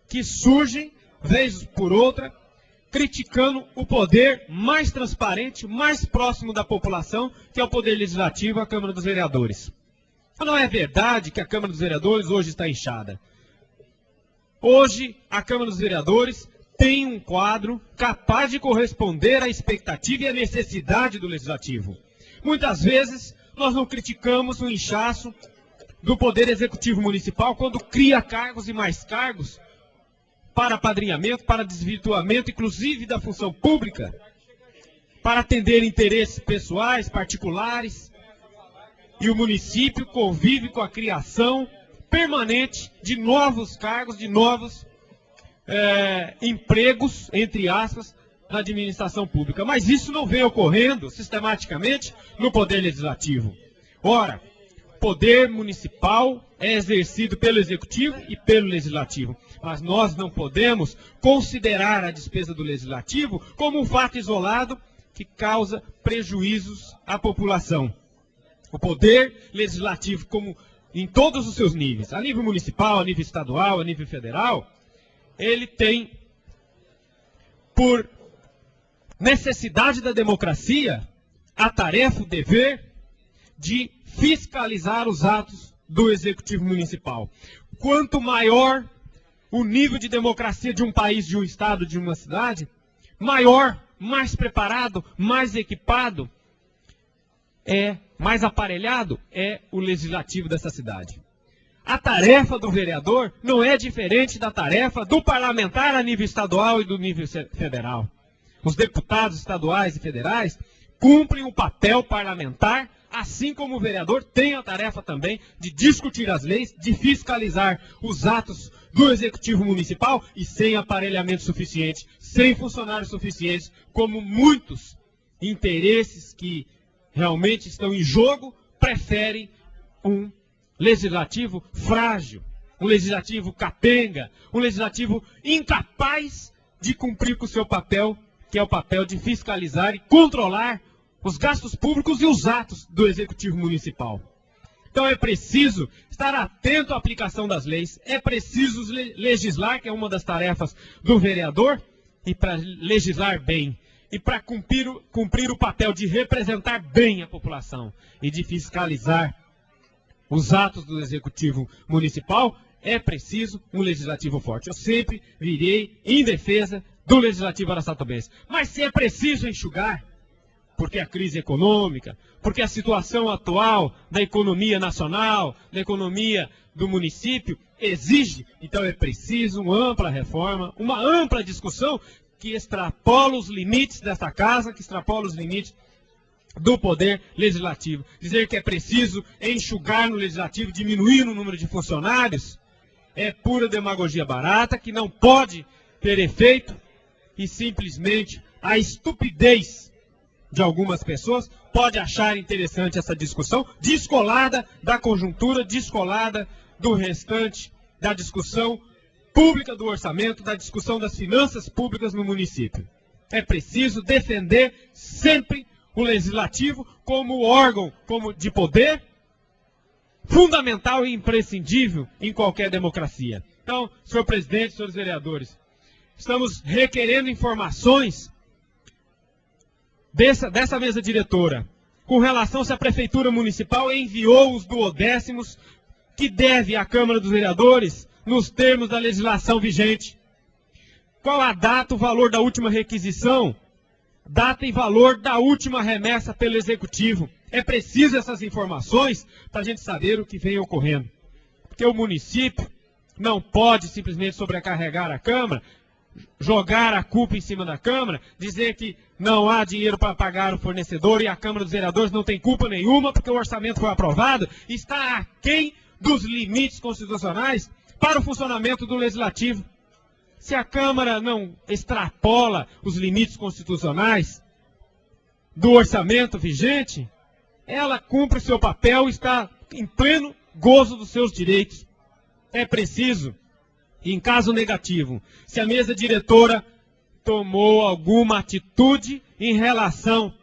que surgem, vez por outra, criticando o poder mais transparente, mais próximo da população, que é o Poder Legislativo, a Câmara dos Vereadores. Não é verdade que a Câmara dos Vereadores hoje está inchada. Hoje, a Câmara dos Vereadores tem um quadro capaz de corresponder à expectativa e à necessidade do Legislativo. Muitas vezes, nós não criticamos o inchaço do Poder Executivo Municipal quando cria cargos e mais cargos para apadrinhamento, para desvirtuamento, inclusive da função pública, para atender interesses pessoais, particulares, e o município convive com a criação permanente de novos cargos, de novos empregos, entre aspas, na administração pública. Mas isso não vem ocorrendo sistematicamente no Poder Legislativo. Ora, poder municipal é exercido pelo Executivo e pelo Legislativo. Mas nós não podemos considerar a despesa do Legislativo como um fato isolado que causa prejuízos à população. O Poder Legislativo, como em todos os seus níveis, a nível municipal, a nível estadual, a nível federal, ele tem, por necessidade da democracia, a tarefa, o dever de fiscalizar os atos do Executivo Municipal. Quanto maior o nível de democracia de um país, de um estado, de uma cidade, maior, mais preparado, mais equipado, mais aparelhado é o legislativo dessa cidade. A tarefa do vereador não é diferente da tarefa do parlamentar a nível estadual e do nível federal. Os deputados estaduais e federais cumprem o papel parlamentar, assim como o vereador tem a tarefa também de discutir as leis, de fiscalizar os atos do Executivo Municipal e sem aparelhamento suficiente, sem funcionários suficientes, como muitos interesses que realmente estão em jogo, preferem um legislativo frágil, um legislativo capenga, um legislativo incapaz de cumprir com o seu papel, que é o papel de fiscalizar e controlar os gastos públicos e os atos do Executivo Municipal. Então é preciso estar atento à aplicação das leis, é preciso legislar, que é uma das tarefas do vereador, e para legislar bem, e para cumprir o papel de representar bem a população e de fiscalizar os atos do Executivo Municipal, é preciso um legislativo forte. Eu sempre virei em defesa do legislativo araçatubense. Mas se é preciso enxugar, porque a crise econômica, porque a situação atual da economia nacional, da economia do município exige, então é preciso uma ampla reforma, uma ampla discussão que extrapola os limites desta casa, que extrapola os limites do Poder Legislativo. Dizer que é preciso enxugar no Legislativo, diminuir o número de funcionários, é pura demagogia barata, que não pode ter efeito, e simplesmente a estupidez de algumas pessoas pode achar interessante essa discussão, descolada da conjuntura, descolada do restante da discussão pública do orçamento, da discussão das finanças públicas no município. É preciso defender sempre o legislativo como órgão de poder fundamental e imprescindível em qualquer democracia. Então, senhor presidente, senhores vereadores, estamos requerendo informações dessa mesa diretora com relação se a Prefeitura Municipal enviou os duodécimos que deve à Câmara dos Vereadores nos termos da legislação vigente. Qual a data, o valor da última requisição, data e valor da última remessa pelo Executivo. É preciso essas informações para a gente saber o que vem ocorrendo. Porque o município não pode simplesmente sobrecarregar a Câmara, jogar a culpa em cima da Câmara, dizer que não há dinheiro para pagar o fornecedor e a Câmara dos Vereadores não tem culpa nenhuma porque o orçamento foi aprovado e está aquém dos limites constitucionais para o funcionamento do Legislativo. Se a Câmara não extrapola os limites constitucionais do orçamento vigente, ela cumpre o seu papel e está em pleno gozo dos seus direitos. É preciso, em caso negativo, se a mesa diretora tomou alguma atitude em relação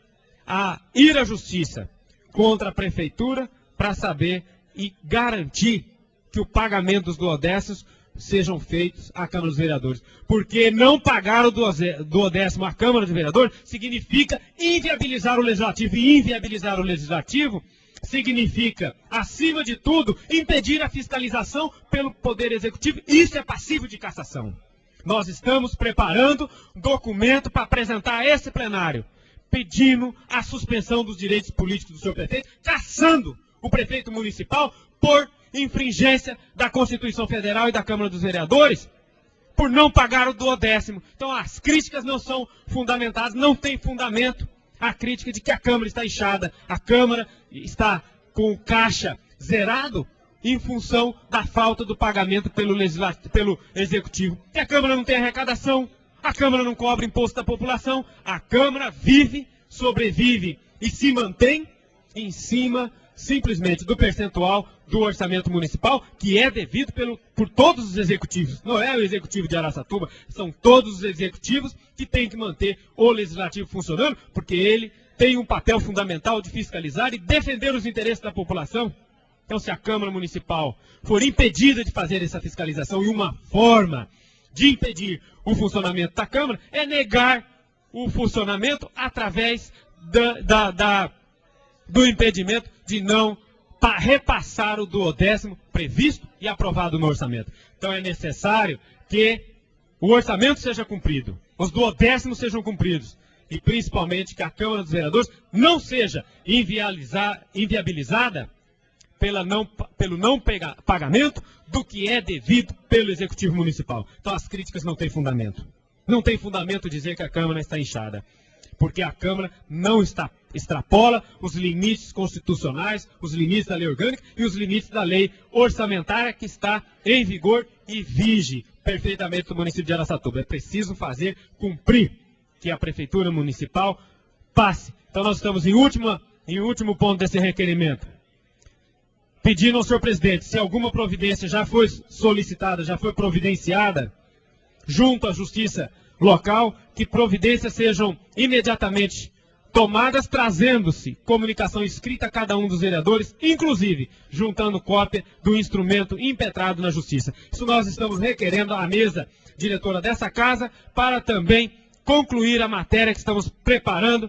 a ir à justiça contra a Prefeitura para saber e garantir que o pagamento dos duodécimos sejam feitos à Câmara dos Vereadores. Porque não pagar o duodécimo à Câmara dos Vereadores significa inviabilizar o Legislativo. E inviabilizar o Legislativo significa, acima de tudo, impedir a fiscalização pelo Poder Executivo. Isso é passivo de cassação. Nós estamos preparando documento para apresentar a esse plenário, pedindo a suspensão dos direitos políticos do senhor prefeito, cassando o prefeito municipal por infringência da Constituição Federal e da Câmara dos Vereadores, por não pagar o duodécimo. Então as críticas não são fundamentadas, não tem fundamento a crítica de que a Câmara está inchada, a Câmara está com o caixa zerado em função da falta do pagamento pelo Executivo. E a Câmara não tem arrecadação, a Câmara não cobra imposto da população, a Câmara vive, sobrevive e se mantém em cima simplesmente do percentual do orçamento municipal, que é devido por todos os executivos. Não é o executivo de Araçatuba, são todos os executivos que têm que manter o legislativo funcionando, porque ele tem um papel fundamental de fiscalizar e defender os interesses da população. Então, se a Câmara Municipal for impedida de fazer essa fiscalização, e uma forma de impedir o funcionamento da Câmara é negar o funcionamento através do impedimento de não repassar o duodécimo previsto e aprovado no orçamento. Então é necessário que o orçamento seja cumprido, os duodécimos sejam cumpridos e principalmente que a Câmara dos Vereadores não seja inviabilizada pelo não pagamento do que é devido pelo Executivo Municipal. Então as críticas não têm fundamento. Não tem fundamento dizer que a Câmara está inchada, porque a Câmara não extrapola os limites constitucionais, os limites da lei orgânica e os limites da lei orçamentária que está em vigor e vige perfeitamente no município de Araçatuba. É preciso fazer cumprir que a Prefeitura Municipal passe. Então nós estamos em último ponto desse requerimento, pedindo ao senhor presidente, se alguma providência já foi solicitada, já foi providenciada junto à Justiça local, que providências sejam imediatamente tomadas, trazendo-se comunicação escrita a cada um dos vereadores, inclusive juntando cópia do instrumento impetrado na Justiça. Isso nós estamos requerendo à mesa diretora dessa casa para também concluir a matéria que estamos preparando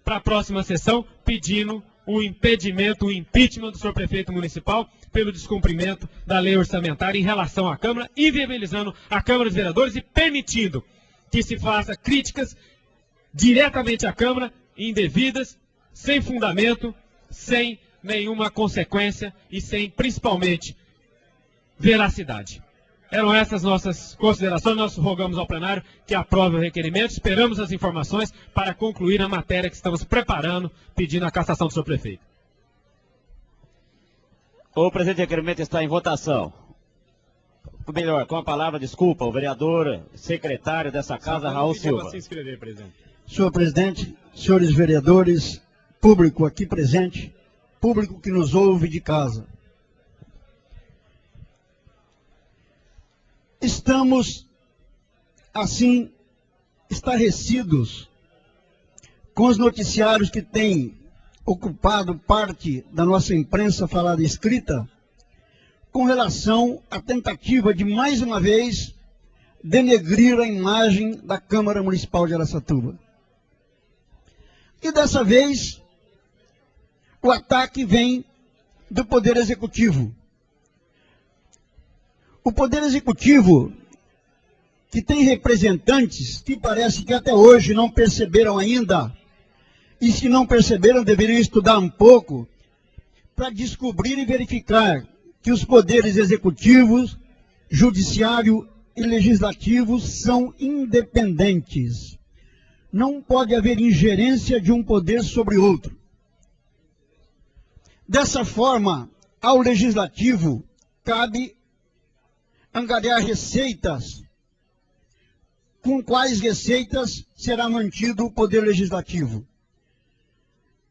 para a próxima sessão, pedindo o impedimento, o impeachment do senhor prefeito municipal pelo descumprimento da lei orçamentária em relação à Câmara, inviabilizando a Câmara dos Vereadores e permitindo que se faça críticas diretamente à Câmara, indevidas, sem fundamento, sem nenhuma consequência e sem, principalmente, veracidade. Eram essas nossas considerações. Nós rogamos ao plenário que aprove o requerimento. Esperamos as informações para concluir a matéria que estamos preparando, pedindo a cassação do senhor prefeito. O presente requerimento está em votação. Melhor, com a palavra, desculpa, o vereador secretário dessa casa, Raul Silva. Senhor presidente, senhores vereadores, público aqui presente, público que nos ouve de casa. Estamos, assim, estarrecidos com os noticiários que têm ocupado parte da nossa imprensa falada e escrita, com relação à tentativa de, mais uma vez, denegrir a imagem da Câmara Municipal de Araçatuba. E dessa vez, o ataque vem do Poder Executivo. O Poder Executivo, que tem representantes que parece que até hoje não perceberam ainda, e se não perceberam, deveriam estudar um pouco, para descobrir e verificar que os poderes executivos, judiciário e legislativo são independentes. Não pode haver ingerência de um poder sobre outro. Dessa forma, ao legislativo cabe angariar receitas. Com quais receitas será mantido o poder legislativo?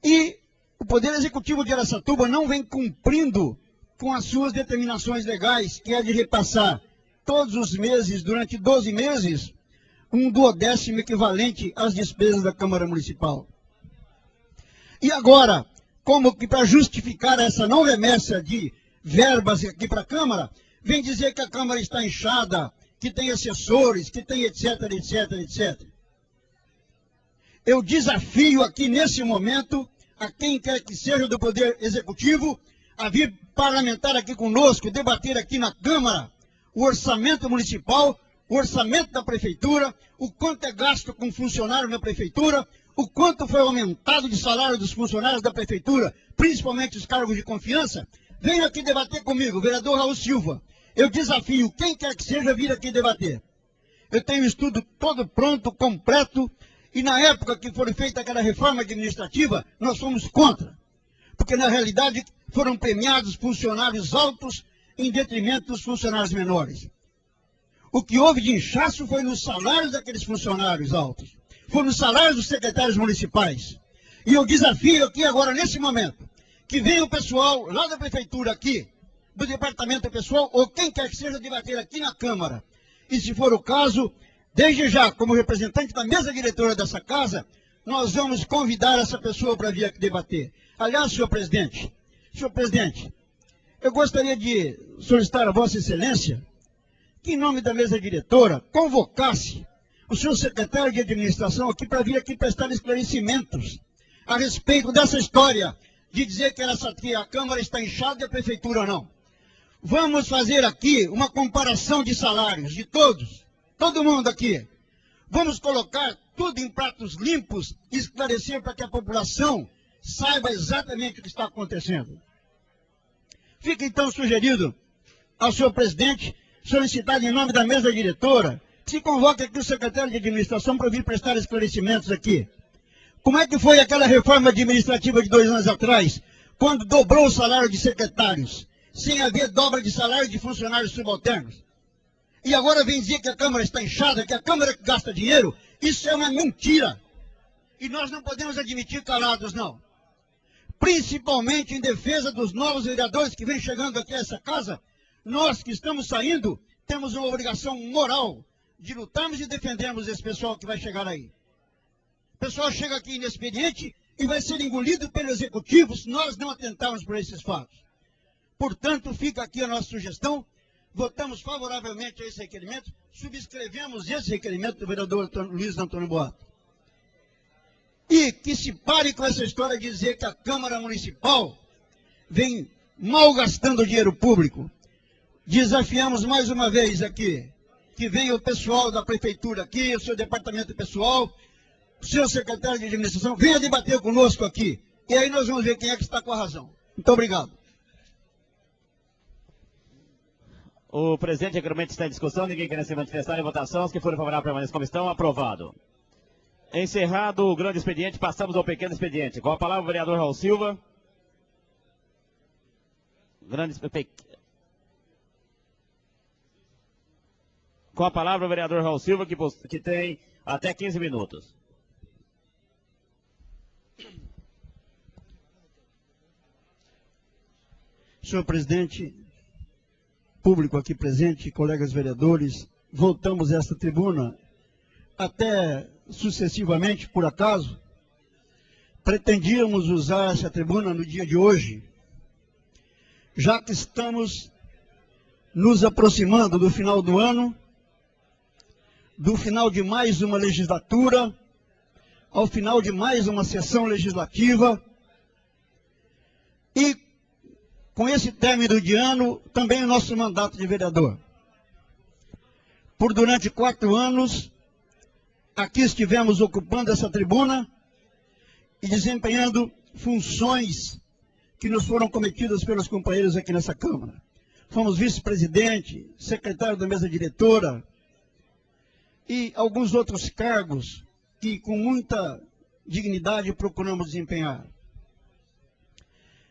E o Poder Executivo de Araçatuba não vem cumprindo com as suas determinações legais, que é de repassar todos os meses, durante 12 meses, um 1/12 equivalente às despesas da Câmara Municipal. E agora, como que para justificar essa não remessa de verbas aqui para a Câmara, vem dizer que a Câmara está inchada, que tem assessores, que tem etc, etc, etc. Eu desafio aqui nesse momento a quem quer que seja do Poder Executivo a vir parlamentar aqui conosco, debater aqui na Câmara o orçamento municipal, o orçamento da Prefeitura, o quanto é gasto com funcionário na Prefeitura, o quanto foi aumentado de salário dos funcionários da Prefeitura, principalmente os cargos de confiança. Venha aqui debater comigo, vereador Raul Silva. Eu desafio quem quer que seja vir aqui debater. Eu tenho o estudo todo pronto, completo, e na época que foi feita aquela reforma administrativa, nós fomos contra. Porque na realidade foram premiados funcionários altos em detrimento dos funcionários menores. O que houve de inchaço foi nos salários daqueles funcionários altos. Foi nos salários dos secretários municipais. E eu desafio aqui agora, nesse momento, que venha o pessoal lá da Prefeitura aqui, do departamento pessoal, ou quem quer que seja, debater aqui na Câmara. E se for o caso, desde já, como representante da mesa diretora dessa casa, nós vamos convidar essa pessoa para vir aqui debater. Aliás, senhor presidente, eu gostaria de solicitar a Vossa Excelência que, em nome da mesa diretora, convocasse o senhor secretário de administração aqui para vir aqui prestar esclarecimentos a respeito dessa história de dizer que a Câmara está inchada e a Prefeitura não. Vamos fazer aqui uma comparação de salários de todos, todo mundo aqui. Vamos colocar tudo em pratos limpos e esclarecer para que a população saiba exatamente o que está acontecendo. Fica então sugerido ao senhor presidente, solicitado em nome da mesa diretora, que se convoque aqui o secretário de administração para vir prestar esclarecimentos aqui. Como é que foi aquela reforma administrativa de 2 anos atrás, quando dobrou o salário de secretários, sem haver dobra de salário de funcionários subalternos? E agora vem dizer que a Câmara está inchada, que a Câmara gasta dinheiro? Isso é uma mentira. E nós não podemos admitir calados, não. Principalmente em defesa dos novos vereadores que vêm chegando aqui a essa casa, nós que estamos saindo, temos uma obrigação moral de lutarmos e defendermos esse pessoal que vai chegar aí. O pessoal chega aqui inexperiente e vai ser engolido pelo Executivo se nós não atentarmos por esses fatos. Portanto, fica aqui a nossa sugestão, votamos favoravelmente a esse requerimento, subscrevemos esse requerimento do vereador Luiz Antônio Boato. E que se pare com essa história de dizer que a Câmara Municipal vem malgastando dinheiro público. Desafiamos mais uma vez aqui, que venha o pessoal da Prefeitura aqui, o seu departamento pessoal, o seu secretário de administração, venha debater conosco aqui. E aí nós vamos ver quem é que está com a razão. Muito obrigado. O presidente realmente está em discussão, ninguém quer se manifestar em votação. Os que forem favoráveis permanecem como estão, aprovado. Encerrado o grande expediente, passamos ao pequeno expediente. Com a palavra o vereador Raul Silva. Com a palavra o vereador Raul Silva, que tem até 15 minutos. Senhor presidente, público aqui presente, colegas vereadores, voltamos a esta tribuna, até sucessivamente, por acaso, pretendíamos usar essa tribuna no dia de hoje, já que estamos nos aproximando do final do ano, do final de mais uma legislatura, ao final de mais uma sessão legislativa, e com esse término de ano, também o nosso mandato de vereador. Por durante 4 anos, aqui estivemos ocupando essa tribuna e desempenhando funções que nos foram cometidas pelos companheiros aqui nessa Câmara. Fomos vice-presidente, secretário da mesa diretora e alguns outros cargos que com muita dignidade procuramos desempenhar.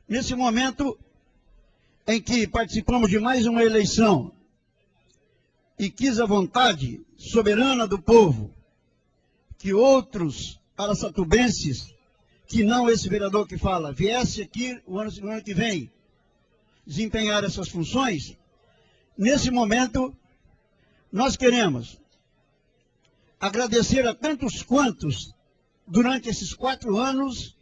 Nesse momento em que participamos de mais uma eleição e quis a vontade soberana do povo que outros araçatubenses, que não esse vereador que fala, viesse aqui o ano que vem desempenhar essas funções, nesse momento nós queremos agradecer a tantos quantos durante esses 4 anos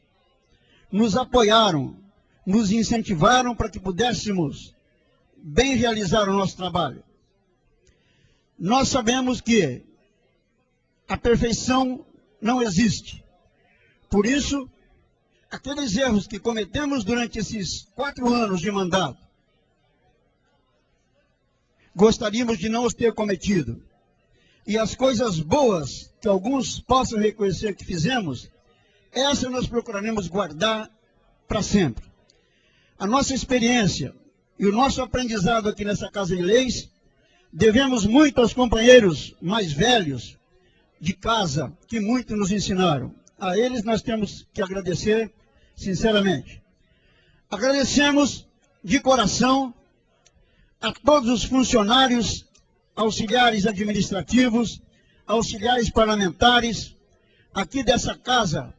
nos apoiaram, nos incentivaram para que pudéssemos bem realizar o nosso trabalho. Nós sabemos que a perfeição não existe. Por isso, aqueles erros que cometemos durante esses 4 anos de mandato, gostaríamos de não os ter cometido. E as coisas boas que alguns possam reconhecer que fizemos, essas nós procuraremos guardar para sempre. A nossa experiência e o nosso aprendizado aqui nessa Casa de Leis, devemos muito aos companheiros mais velhos de casa, que muito nos ensinaram. A eles nós temos que agradecer sinceramente. Agradecemos de coração a todos os funcionários, auxiliares administrativos, auxiliares parlamentares, aqui dessa casa,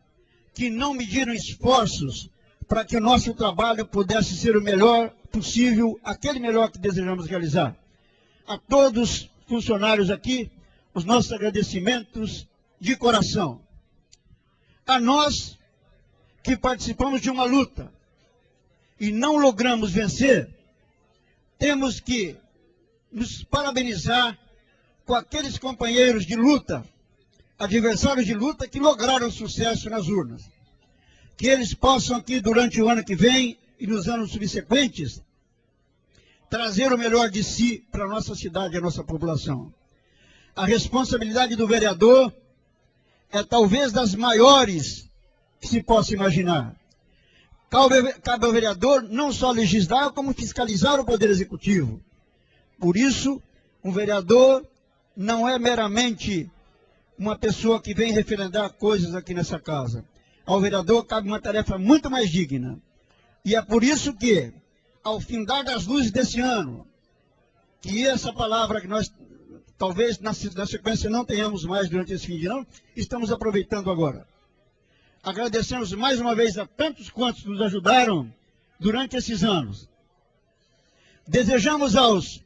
que não mediram esforços para que o nosso trabalho pudesse ser o melhor possível, aquele melhor que desejamos realizar. A todos os funcionários aqui, os nossos agradecimentos de coração. A nós que participamos de uma luta e não logramos vencer, temos que nos parabenizar com aqueles companheiros de luta, adversários de luta que lograram sucesso nas urnas. Que eles possam aqui durante o ano que vem e nos anos subsequentes trazer o melhor de si para a nossa cidade e a nossa população. A responsabilidade do vereador é talvez das maiores que se possa imaginar. Cabe ao vereador não só legislar, como fiscalizar o Poder Executivo. Por isso, um vereador não é meramente uma pessoa que vem referendar coisas aqui nessa casa. Ao vereador cabe uma tarefa muito mais digna. E é por isso que, ao findar das luzes desse ano, que essa palavra que nós talvez na sequência não tenhamos mais durante esse fim de ano, estamos aproveitando agora. Agradecemos mais uma vez a tantos quantos nos ajudaram durante esses anos. Desejamos aos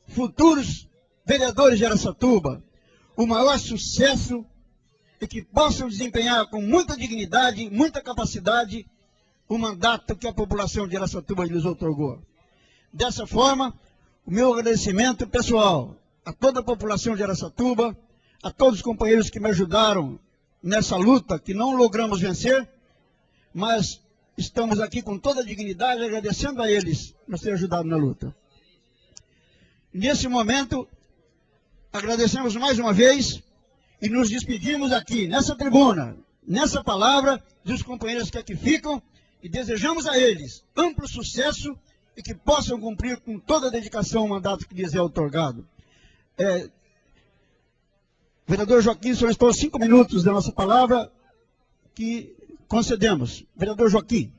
futuros vereadores de Araçatuba o maior sucesso e que possam desempenhar com muita dignidade, muita capacidade, o mandato que a população de Araçatuba lhes outorgou. Dessa forma, o meu agradecimento pessoal a toda a população de Araçatuba, a todos os companheiros que me ajudaram nessa luta que não logramos vencer, mas estamos aqui com toda a dignidade, agradecendo a eles por terem ajudado na luta. Nesse momento, agradecemos mais uma vez e nos despedimos aqui, nessa tribuna, nessa palavra, dos companheiros que aqui ficam, e desejamos a eles amplo sucesso e que possam cumprir com toda a dedicação o mandato que lhes é outorgado. Vereador Joaquim solicitou 5 minutos da nossa palavra, que concedemos. Vereador Joaquim.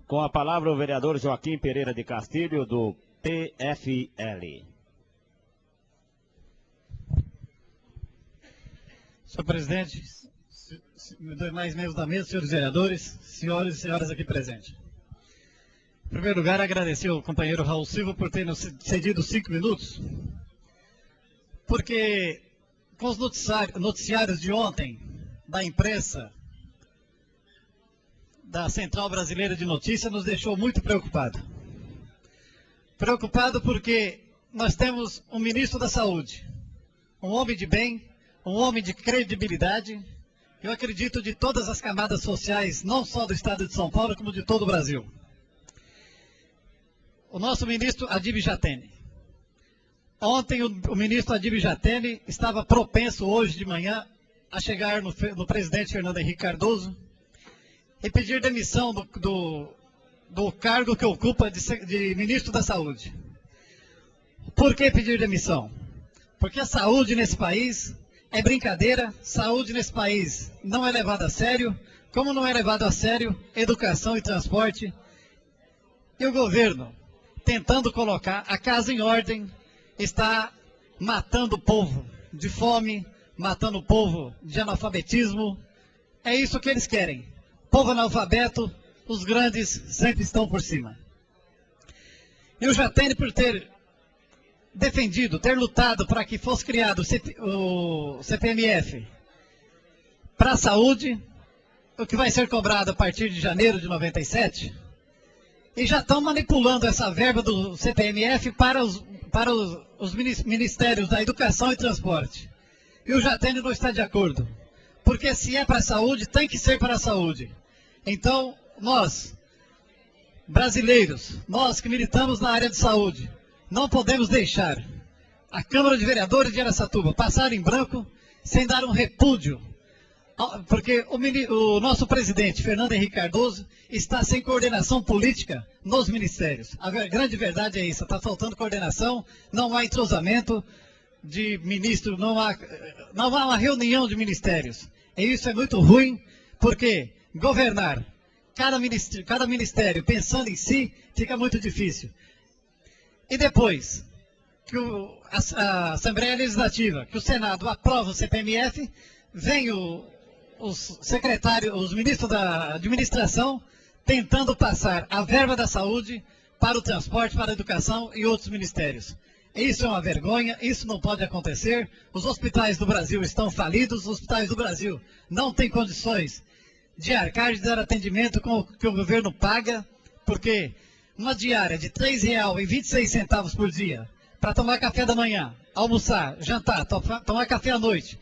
Com a palavra o vereador Joaquim Pereira de Castilho, do PFL. Senhor presidente, demais membros da mesa, senhores vereadores, senhores e senhoras aqui presentes. Em primeiro lugar, agradecer ao companheiro Raul Silva por ter nos cedido 5 minutos, porque com os noticiários de ontem, da imprensa, da Central Brasileira de Notícias, nos deixou muito preocupado. Preocupado porque nós temos um ministro da Saúde, um homem de bem, um homem de credibilidade, eu acredito de todas as camadas sociais, não só do estado de São Paulo, como de todo o Brasil. O nosso ministro Adib Jatene. Ontem o ministro Adib Jatene estava propenso hoje de manhã a chegar no presidente Fernando Henrique Cardoso e pedir demissão do cargo que ocupa de ministro da Saúde. Por que pedir demissão? Porque a saúde nesse país é brincadeira, saúde nesse país não é levada a sério, como não é levado a sério educação e transporte. E o governo, tentando colocar a casa em ordem, está matando o povo de fome, matando o povo de analfabetismo. É isso que eles querem. Povo analfabeto, os grandes sempre estão por cima. E o Jatene, por ter defendido, ter lutado para que fosse criado o CPMF para a saúde, o que vai ser cobrado a partir de janeiro de 97, e já estão manipulando essa verba do CPMF para os ministérios da Educação e Transporte. E o Jatene não está de acordo, porque se é para a saúde, tem que ser para a saúde. Então, nós, brasileiros, nós que militamos na área de saúde, não podemos deixar a Câmara de Vereadores de Araçatuba passar em branco sem dar um repúdio, porque o nosso presidente, Fernando Henrique Cardoso, está sem coordenação política nos ministérios. A grande verdade é isso, está faltando coordenação, não há entrosamento de ministro, não há uma reunião de ministérios. E isso é muito ruim, porque governar cada ministério pensando em si fica muito difícil. E depois que a Assembleia Legislativa, que o Senado aprova o CPMF, vem os secretários, os ministros da administração, tentando passar a verba da saúde para o transporte, para a educação e outros ministérios. Isso é uma vergonha, isso não pode acontecer. Os hospitais do Brasil estão falidos, os hospitais do Brasil não têm condições de arcar, de dar atendimento com o que o governo paga, porque uma diária de R$ 3,26 por dia para tomar café da manhã, almoçar, jantar, tomar café à noite,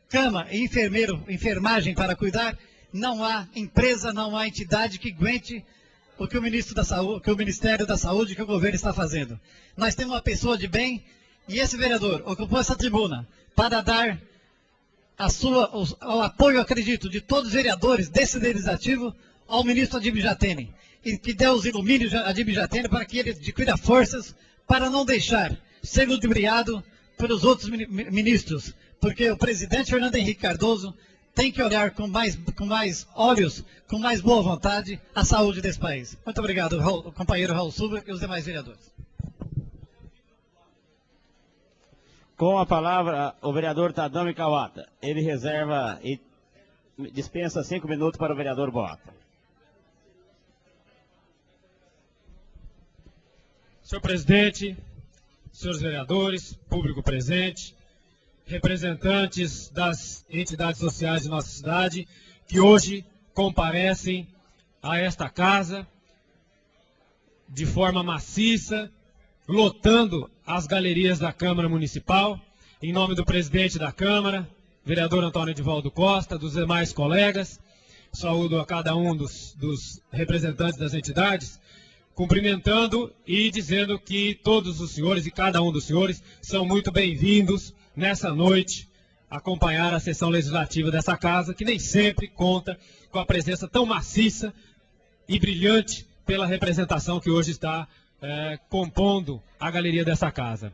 cama e enfermagem para cuidar, não há empresa, não há entidade que aguente o que o ministro da Saúde, que o Ministério da Saúde, que o governo está fazendo. Nós temos uma pessoa de bem e esse vereador ocupou essa tribuna para dar o apoio, acredito, de todos os vereadores desse legislativo ao ministro Adib Jatene. E que Deus ilumine o Adib Jatene para que ele adquira forças para não deixar ser ludibriado pelos outros ministros. Porque o presidente Fernando Henrique Cardoso tem que olhar com mais olhos, com mais boa vontade, a saúde desse país. Muito obrigado, companheiro Raul Silva e os demais vereadores. Com a palavra, o vereador Tadami Kawata. Ele reserva e dispensa 5 minutos para o vereador Boata. Senhor presidente, senhores vereadores, público presente, representantes das entidades sociais de nossa cidade, que hoje comparecem a esta casa de forma maciça, lotando as galerias da Câmara Municipal, em nome do presidente da Câmara, vereador Antônio Edivaldo Costa, dos demais colegas, saúdo a cada um dos representantes das entidades, cumprimentando e dizendo que todos os senhores e cada um dos senhores são muito bem-vindos nessa noite acompanhar a sessão legislativa dessa casa, que nem sempre conta com a presença tão maciça e brilhante pela representação que hoje está compondo a galeria dessa casa.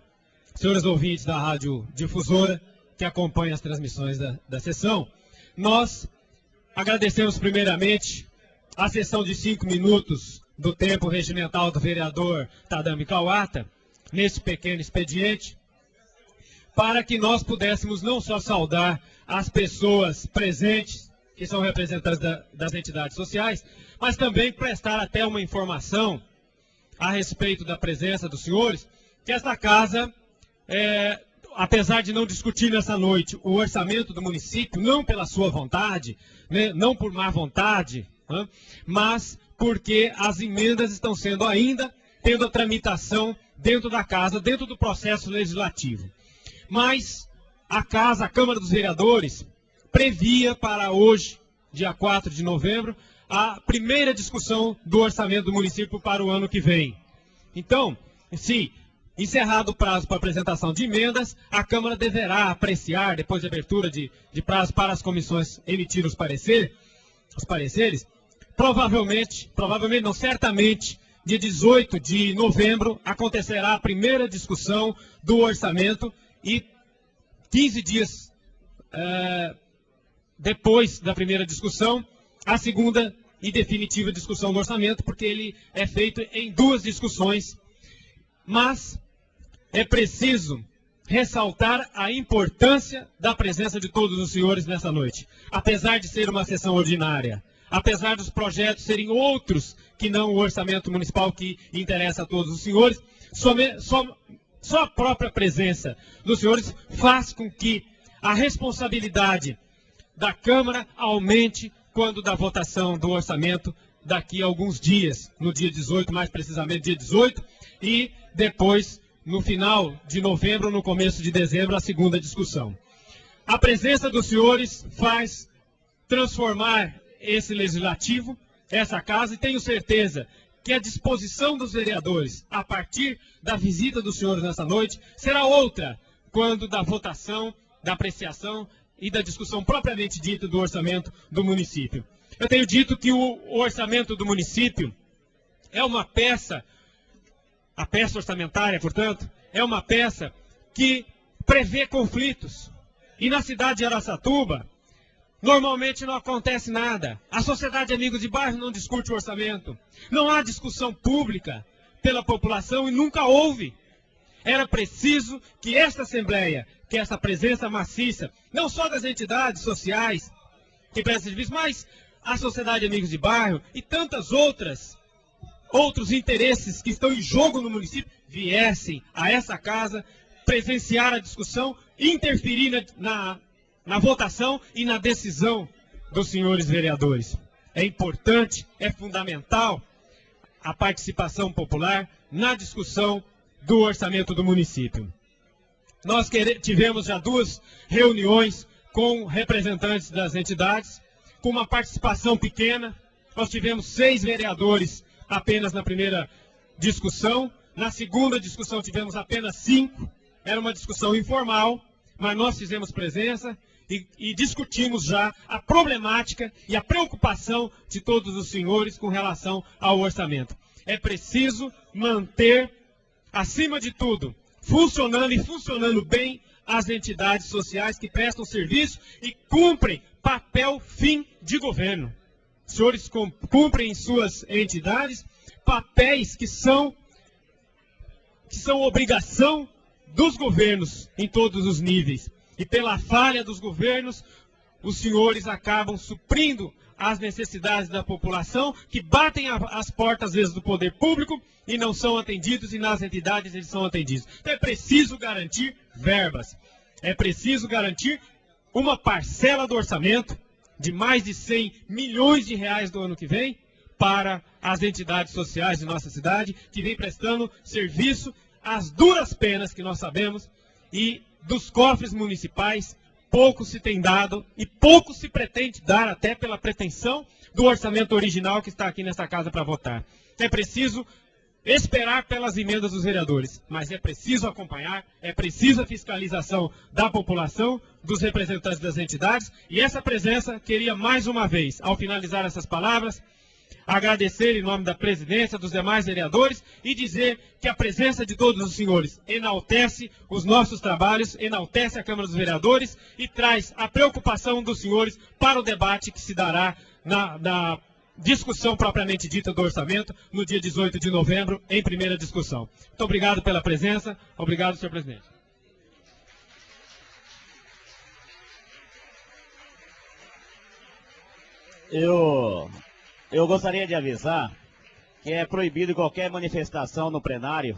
Senhores ouvintes da Rádio Difusora, que acompanham as transmissões da sessão, nós agradecemos primeiramente a sessão de 5 minutos do tempo regimental do vereador Tadami Kawata, nesse pequeno expediente, para que nós pudéssemos não só saudar as pessoas presentes, que são representantes das entidades sociais, mas também prestar até uma informação a respeito da presença dos senhores, que esta casa, apesar de não discutir nessa noite o orçamento do município, não pela sua vontade, né, não por má vontade, né, mas porque as emendas estão sendo ainda tendo a tramitação dentro da casa, dentro do processo legislativo. Mas a Câmara dos Vereadores, previa para hoje, dia 4 de novembro, a primeira discussão do orçamento do município para o ano que vem. Então, se encerrado o prazo para apresentação de emendas, a Câmara deverá apreciar, depois de abertura de prazo para as comissões emitir os pareceres, provavelmente não, certamente, dia 18 de novembro, acontecerá a primeira discussão do orçamento e 15 dias depois da primeira discussão, a segunda e definitiva discussão do orçamento, porque ele é feito em duas discussões. Mas é preciso ressaltar a importância da presença de todos os senhores nessa noite. Apesar de ser uma sessão ordinária, apesar dos projetos serem outros que não o orçamento municipal que interessa a todos os senhores, só a própria presença dos senhores faz com que a responsabilidade da Câmara aumente quando da votação do orçamento daqui a alguns dias, no dia 18, mais precisamente dia 18, e depois, no final de novembro, no começo de dezembro, a segunda discussão. A presença dos senhores faz transformar esse legislativo, essa casa, e tenho certeza que a disposição dos vereadores, a partir da visita dos senhores nessa noite, será outra quando da votação, da apreciação e da discussão propriamente dita do orçamento do município. Eu tenho dito que o orçamento do município é uma peça, a peça orçamentária, portanto, é uma peça que prevê conflitos. E na cidade de Araçatuba, normalmente não acontece nada. A Sociedade Amigos de Bairro não discute o orçamento. Não há discussão pública pela população e nunca houve. Era preciso que esta Assembleia, que essa presença maciça, não só das entidades sociais que prestam serviço, mas a Sociedade Amigos de Bairro e tantas outros interesses que estão em jogo no município, viessem a essa casa presenciar a discussão, interferir na votação e na decisão dos senhores vereadores. É importante, é fundamental a participação popular na discussão do orçamento do município. Nós tivemos já 2 reuniões com representantes das entidades, com uma participação pequena. Nós tivemos 6 vereadores apenas na primeira discussão. Na segunda discussão tivemos apenas 5. Era uma discussão informal, mas nós fizemos presença e discutimos já a problemática e a preocupação de todos os senhores com relação ao orçamento. É preciso manter, acima de tudo, funcionando bem as entidades sociais que prestam serviço e cumprem papel fim de governo. Os senhores cumprem em suas entidades papéis que são obrigação dos governos em todos os níveis. E pela falha dos governos, os senhores acabam suprindo as necessidades da população, que batem as portas, às vezes, do poder público e não são atendidos, e nas entidades eles são atendidos. Então é preciso garantir verbas. É preciso garantir uma parcela do orçamento de mais de 100 milhões de reais do ano que vem para as entidades sociais de nossa cidade, que vem prestando serviço às duras penas que nós sabemos, e dos cofres municipais pouco se tem dado e pouco se pretende dar, até pela pretensão do orçamento original que está aqui nessa casa para votar. É preciso esperar pelas emendas dos vereadores, mas é preciso acompanhar, é preciso a fiscalização da população, dos representantes das entidades, e essa presença queria mais uma vez, ao finalizar essas palavras, agradecer em nome da presidência, dos demais vereadores e dizer que a presença de todos os senhores enaltece os nossos trabalhos, enaltece a Câmara dos Vereadores e traz a preocupação dos senhores para o debate que se dará na discussão propriamente dita do orçamento no dia 18 de novembro, em primeira discussão. Muito obrigado pela presença. Obrigado, senhor presidente. Eu gostaria de avisar que é proibido qualquer manifestação no plenário,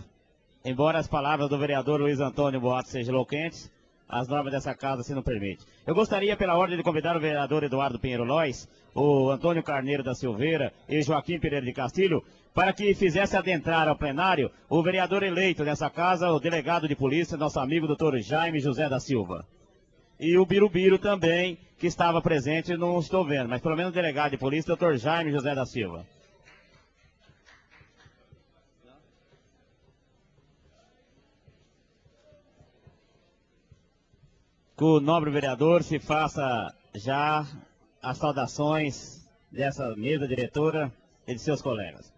embora as palavras do vereador Luiz Antônio Boato sejam eloquentes, as normas dessa casa assim não permitem. Eu gostaria, pela ordem, de convidar o vereador Eduardo Pinheiro Lois, o Antônio Carneiro da Silveira e Joaquim Pereira de Castilho, para que fizesse adentrar ao plenário o vereador eleito nessa casa, o delegado de polícia, nosso amigo doutor Jaime José da Silva. E o Birubiru também, que estava presente, não estou vendo, mas pelo menos o delegado de polícia, doutor Jaime José da Silva. Que o nobre vereador se faça já as saudações dessa mesa diretora e de seus colegas.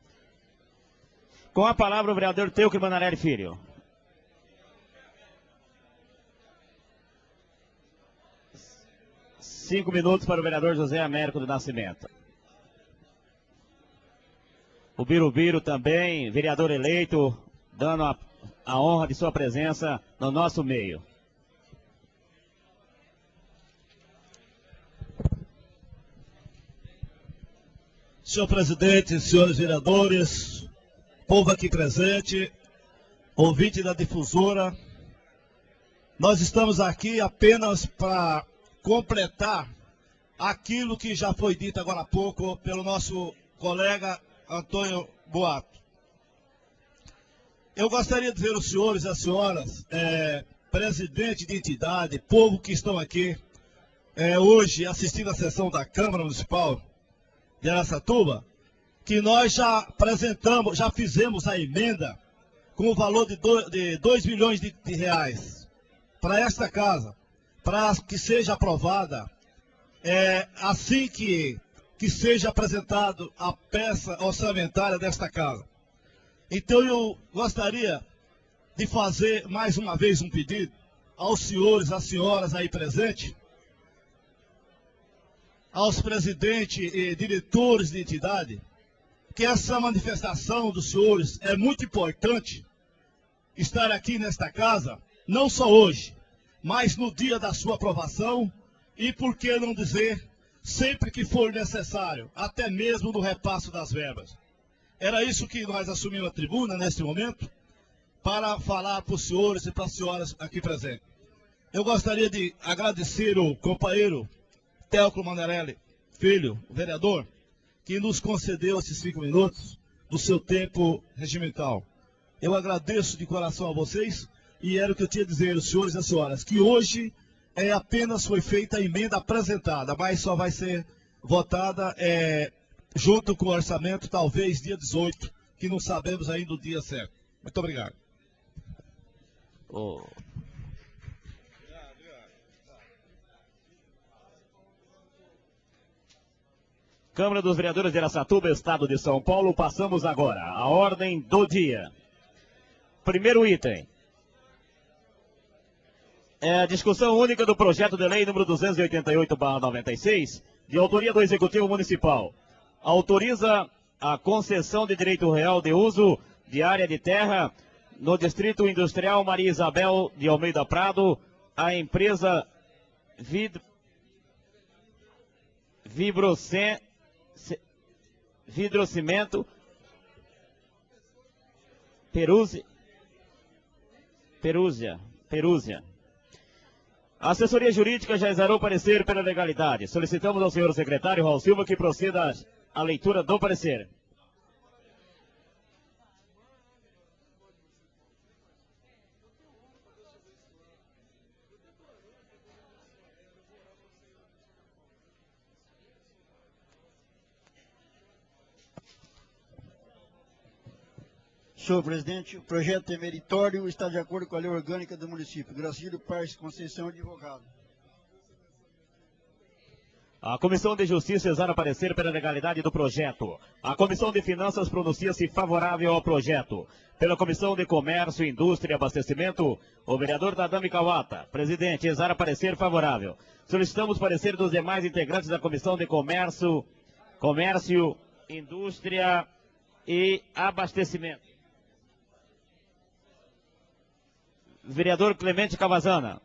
Com a palavra o vereador Teucro Manarelli Filho. Cinco minutos para o vereador José Américo do Nascimento. O Birubiru também, vereador eleito, dando a honra de sua presença no nosso meio. Senhor presidente, senhores vereadores, povo aqui presente, ouvinte da difusora, nós estamos aqui apenas para completar aquilo que já foi dito agora há pouco pelo nosso colega Antônio Boato. Eu gostaria de dizer aos senhores e às senhoras, presidente de entidade, povo que estão aqui hoje assistindo a sessão da Câmara Municipal de Araçatuba, que nós já apresentamos, já fizemos a emenda com o valor de 2 milhões de reais para esta casa, para que seja aprovada assim que seja apresentado a peça orçamentária desta casa. Então eu gostaria de fazer mais uma vez um pedido aos senhores, às senhoras aí presentes, aos presidentes e diretores de entidade, que essa manifestação dos senhores é muito importante estar aqui nesta casa, não só hoje, mas no dia da sua aprovação e, por que não dizer, sempre que for necessário, até mesmo no repasso das verbas. Era isso que nós assumimos a tribuna neste momento, para falar para os senhores e para as senhoras aqui presentes. Eu gostaria de agradecer o companheiro Teucro Manarelli Filho, o vereador, que nos concedeu esses 5 minutos do seu tempo regimental. Eu agradeço de coração a vocês e era o que eu tinha a dizer aos senhores e às senhoras, que hoje apenas foi feita a emenda apresentada, mas só vai ser votada junto com o orçamento, talvez dia 18, que não sabemos ainda o dia certo. Muito obrigado. Câmara dos Vereadores de Araçatuba, Estado de São Paulo, passamos agora à ordem do dia. Primeiro item. A discussão única do projeto de lei número 288/96, de autoria do Executivo Municipal. Autoriza a concessão de direito real de uso de área de terra no Distrito Industrial Maria Isabel de Almeida Prado, à empresa Vidrocimento Perúzia. A assessoria jurídica já exarou parecer pela legalidade. Solicitamos ao senhor secretário Raul Silva que proceda à leitura do parecer. Senhor presidente, o projeto é meritório e está de acordo com a lei orgânica do município. Gracílio Paes Conceição, advogado. A Comissão de Justiça exara parecer pela legalidade do projeto. A Comissão de Finanças pronuncia-se favorável ao projeto. Pela Comissão de Comércio, Indústria e Abastecimento, o vereador Tadami Kawata, presidente, exara parecer favorável. Solicitamos parecer dos demais integrantes da Comissão de Comércio, Indústria e Abastecimento. Vereador Clemente Cavazana.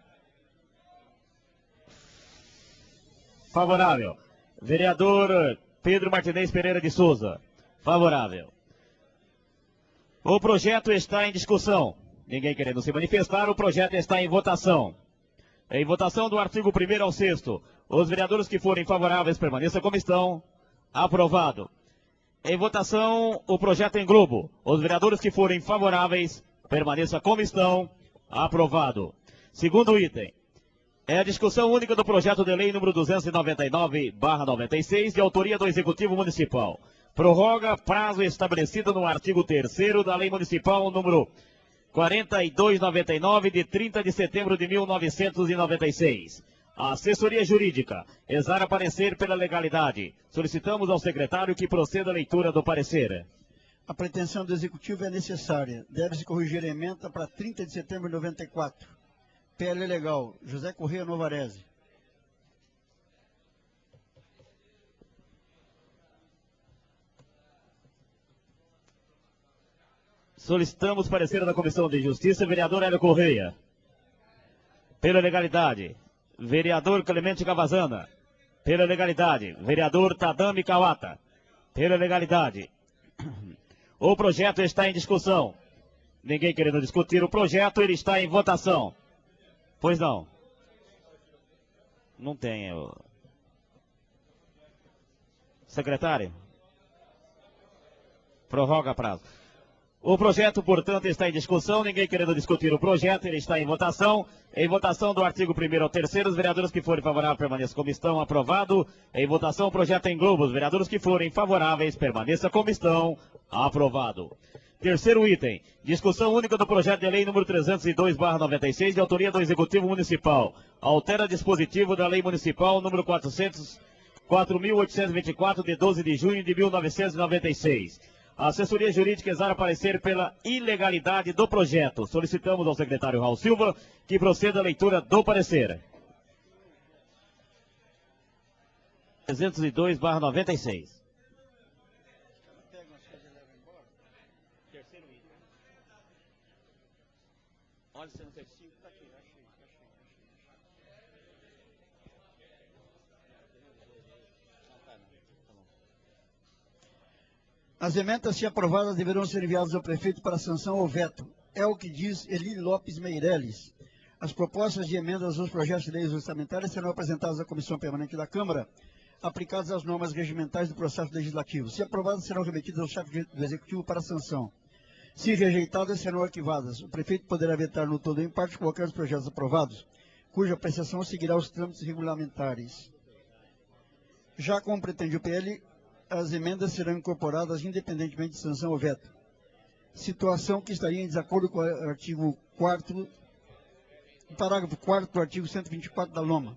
Favorável. Vereador Pedro Martinez Pereira de Souza. Favorável. O projeto está em discussão. Ninguém querendo se manifestar, o projeto está em votação. Em votação do artigo 1º ao 6º. Os vereadores que forem favoráveis permaneçam como estão. Aprovado. Em votação, o projeto em globo. Os vereadores que forem favoráveis permaneçam como estão. Aprovado. Segundo item. É a discussão única do projeto de lei número 299/96, de autoria do Executivo Municipal. Prorroga prazo estabelecido no artigo 3º da Lei Municipal número 4299, de 30 de setembro de 1996. A assessoria jurídica exara parecer pela legalidade. Solicitamos ao secretário que proceda à leitura do parecer. A pretensão do Executivo é necessária. Deve-se corrigir a ementa para 30 de setembro de 94. PL Legal, José Corrêa Novarese. Solicitamos parecer da Comissão de Justiça, vereador Hélio Correia. Pela legalidade, vereador Clemente Cavazana. Pela legalidade, vereador Tadami Kawata. Pela legalidade, o projeto está em discussão. Ninguém querendo discutir o projeto, ele está em votação. Pois não. Não tem. Secretário? Prorroga prazo. O projeto, portanto, está em discussão. Ninguém querendo discutir o projeto, ele está em votação. Em votação do artigo 1º ao 3º, os vereadores que forem favoráveis permaneçam como estão. Aprovado. Em votação, o projeto em globo. Os vereadores que forem favoráveis permaneçam como estão. Aprovado. Terceiro item. Discussão única do projeto de lei número 302/96, de autoria do Executivo Municipal. Altera dispositivo da Lei Municipal número 4.824, de 12 de junho de 1996. A assessoria jurídica exara parecer pela ilegalidade do projeto. Solicitamos ao secretário Raul Silva que proceda à leitura do parecer. 302/96. Olha, você não tem 5, tá aqui, achei. As emendas, se aprovadas, deverão ser enviadas ao prefeito para sanção ou veto. É o que diz Eli Lopes Meireles. As propostas de emendas aos projetos de leis orçamentárias serão apresentadas à Comissão Permanente da Câmara, aplicadas às normas regimentais do processo legislativo. Se aprovadas, serão remetidas ao chefe do Executivo para sanção. Se rejeitadas, serão arquivadas. O prefeito poderá vetar no todo ou em parte qualquer dos projetos aprovados, cuja apreciação seguirá os trâmites regulamentares. Já como pretende o PL, as emendas serão incorporadas independentemente de sanção ou veto. Situação que estaria em desacordo com o artigo 4º, parágrafo 4º do artigo 124 da LOMA.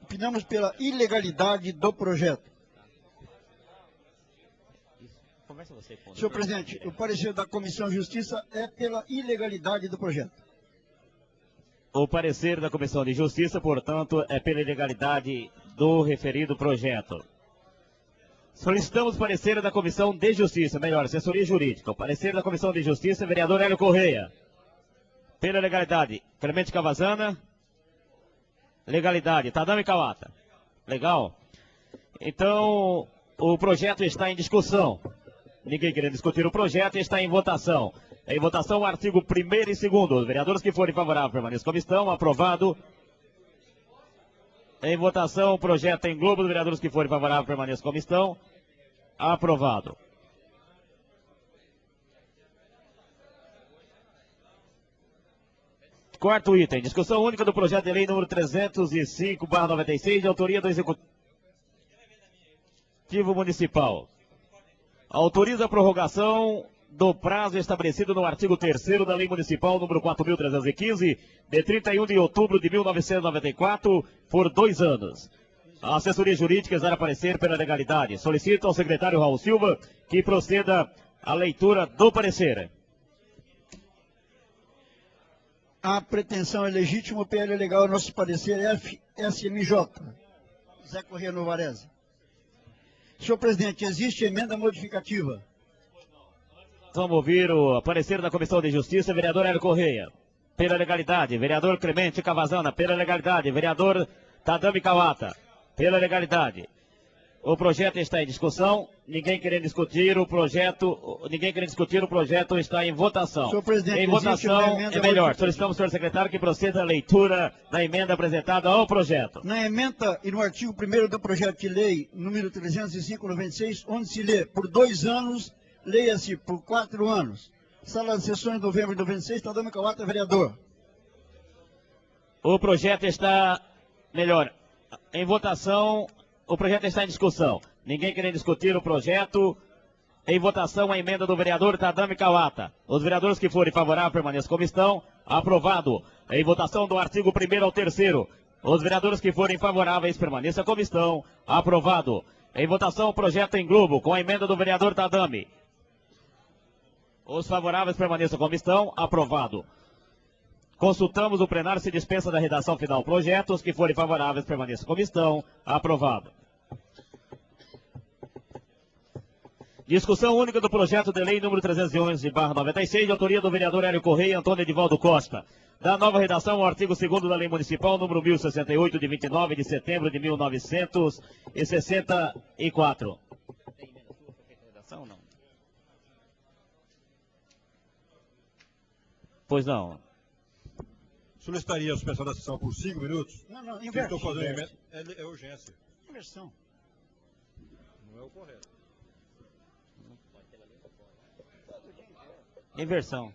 Opinamos pela ilegalidade do projeto. Senhor presidente, o parecer da Comissão de Justiça é pela ilegalidade do projeto. O parecer da Comissão de Justiça, portanto, é pela ilegalidade do referido projeto. Solicitamos parecer da Comissão de Justiça, melhor, assessoria jurídica. O parecer da Comissão de Justiça, vereador Hélio Correia. Pela legalidade, Clemente Cavazana. Legalidade, Tadami Kawata. Legal? Então, o projeto está em discussão. Ninguém querendo discutir o projeto, está em votação. Em votação, o artigo 1º e 2º. Os vereadores que forem favoráveis permaneçam como estão. Aprovado. Em votação, o projeto em globo. Os vereadores que forem favoráveis permaneçam como estão. Aprovado. Quarto item. Discussão única do projeto de lei número 305/96, de autoria do Executivo Municipal. Autoriza a prorrogação do prazo estabelecido no artigo 3º da Lei Municipal número 4.315, de 31 de outubro de 1994, por 2 anos. A assessoria jurídica exara parecer pela legalidade. Solicito ao secretário Raul Silva que proceda à leitura do parecer. A pretensão é legítima, o PL é legal, nosso parecer é FSMJ. Zé Corrêa Novarese. Senhor presidente, existe emenda modificativa? Vamos ouvir o parecer da Comissão de Justiça, vereador Hélio Correia. Pela legalidade, vereador Clemente Cavazana. Pela legalidade, vereador Tadami Kawata. Pela legalidade. O projeto está em discussão. Ninguém querendo discutir o projeto. Ninguém querendo discutir o projeto está em votação. Senhor presidente, em votação é melhor. Solicitamos, senhor secretário, que proceda a leitura da emenda apresentada ao projeto. Na emenda e no artigo 1º do projeto de lei, número 305/96, onde se lê por 2 anos, leia-se por 4 anos. Sala de sessões de novembro de 96, Tadami Kawata, vereador. O projeto está melhor. Em votação, o projeto está em discussão. Ninguém querendo discutir o projeto. Em votação, a emenda do vereador Tadami Kawata. Os vereadores que forem favoráveis permaneçam como estão. Aprovado. Em votação do artigo 1º ao 3º. Os vereadores que forem favoráveis permaneçam como estão. Aprovado. Em votação, o projeto em globo, com a emenda do vereador Tadami. Os favoráveis permaneçam como estão. Aprovado. Consultamos o plenário, se dispensa da redação final do projeto. Os que forem favoráveis permaneçam como estão. Aprovado. Discussão única do projeto de lei número 311/96, de autoria do vereador Hélio Correia e Antônio Edivaldo Costa. Da nova redação ao artigo 2º da Lei Municipal número 1068, de 29 de setembro de 1964. Tem emenda sua para feita a redação ou não? Pois não. Solicitaria a suspensão da sessão por 5 minutos? Não, Estou fazendo emenda. É urgência. Inversão. Não é o correto. Inversão.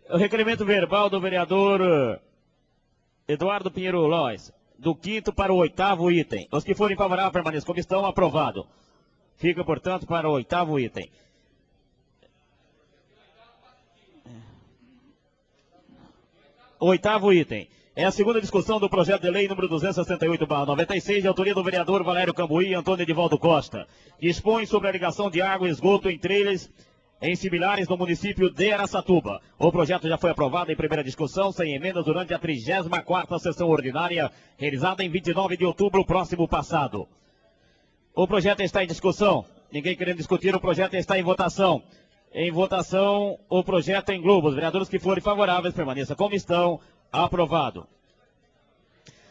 O requerimento verbal do vereador Eduardo Pinheiro Lois, do 5º para o 8º item. Os que forem favoráveis permaneçam como estão. Aprovado. Fica, portanto, para o 8º item. O 8º item é a segunda discussão do projeto de lei número 268/96, de autoria do vereador Valério Cambuí e Antônio Edivaldo Costa. Dispõe sobre a ligação de água e esgoto em trilhas em similares no município de Araçatuba. O projeto já foi aprovado em primeira discussão, sem emendas, durante a 34ª sessão ordinária, realizada em 29 de outubro próximo passado. O projeto está em discussão. Ninguém querendo discutir, o projeto está em votação. Em votação, o projeto em globo. Os vereadores que forem favoráveis permaneçam como estão. Aprovado.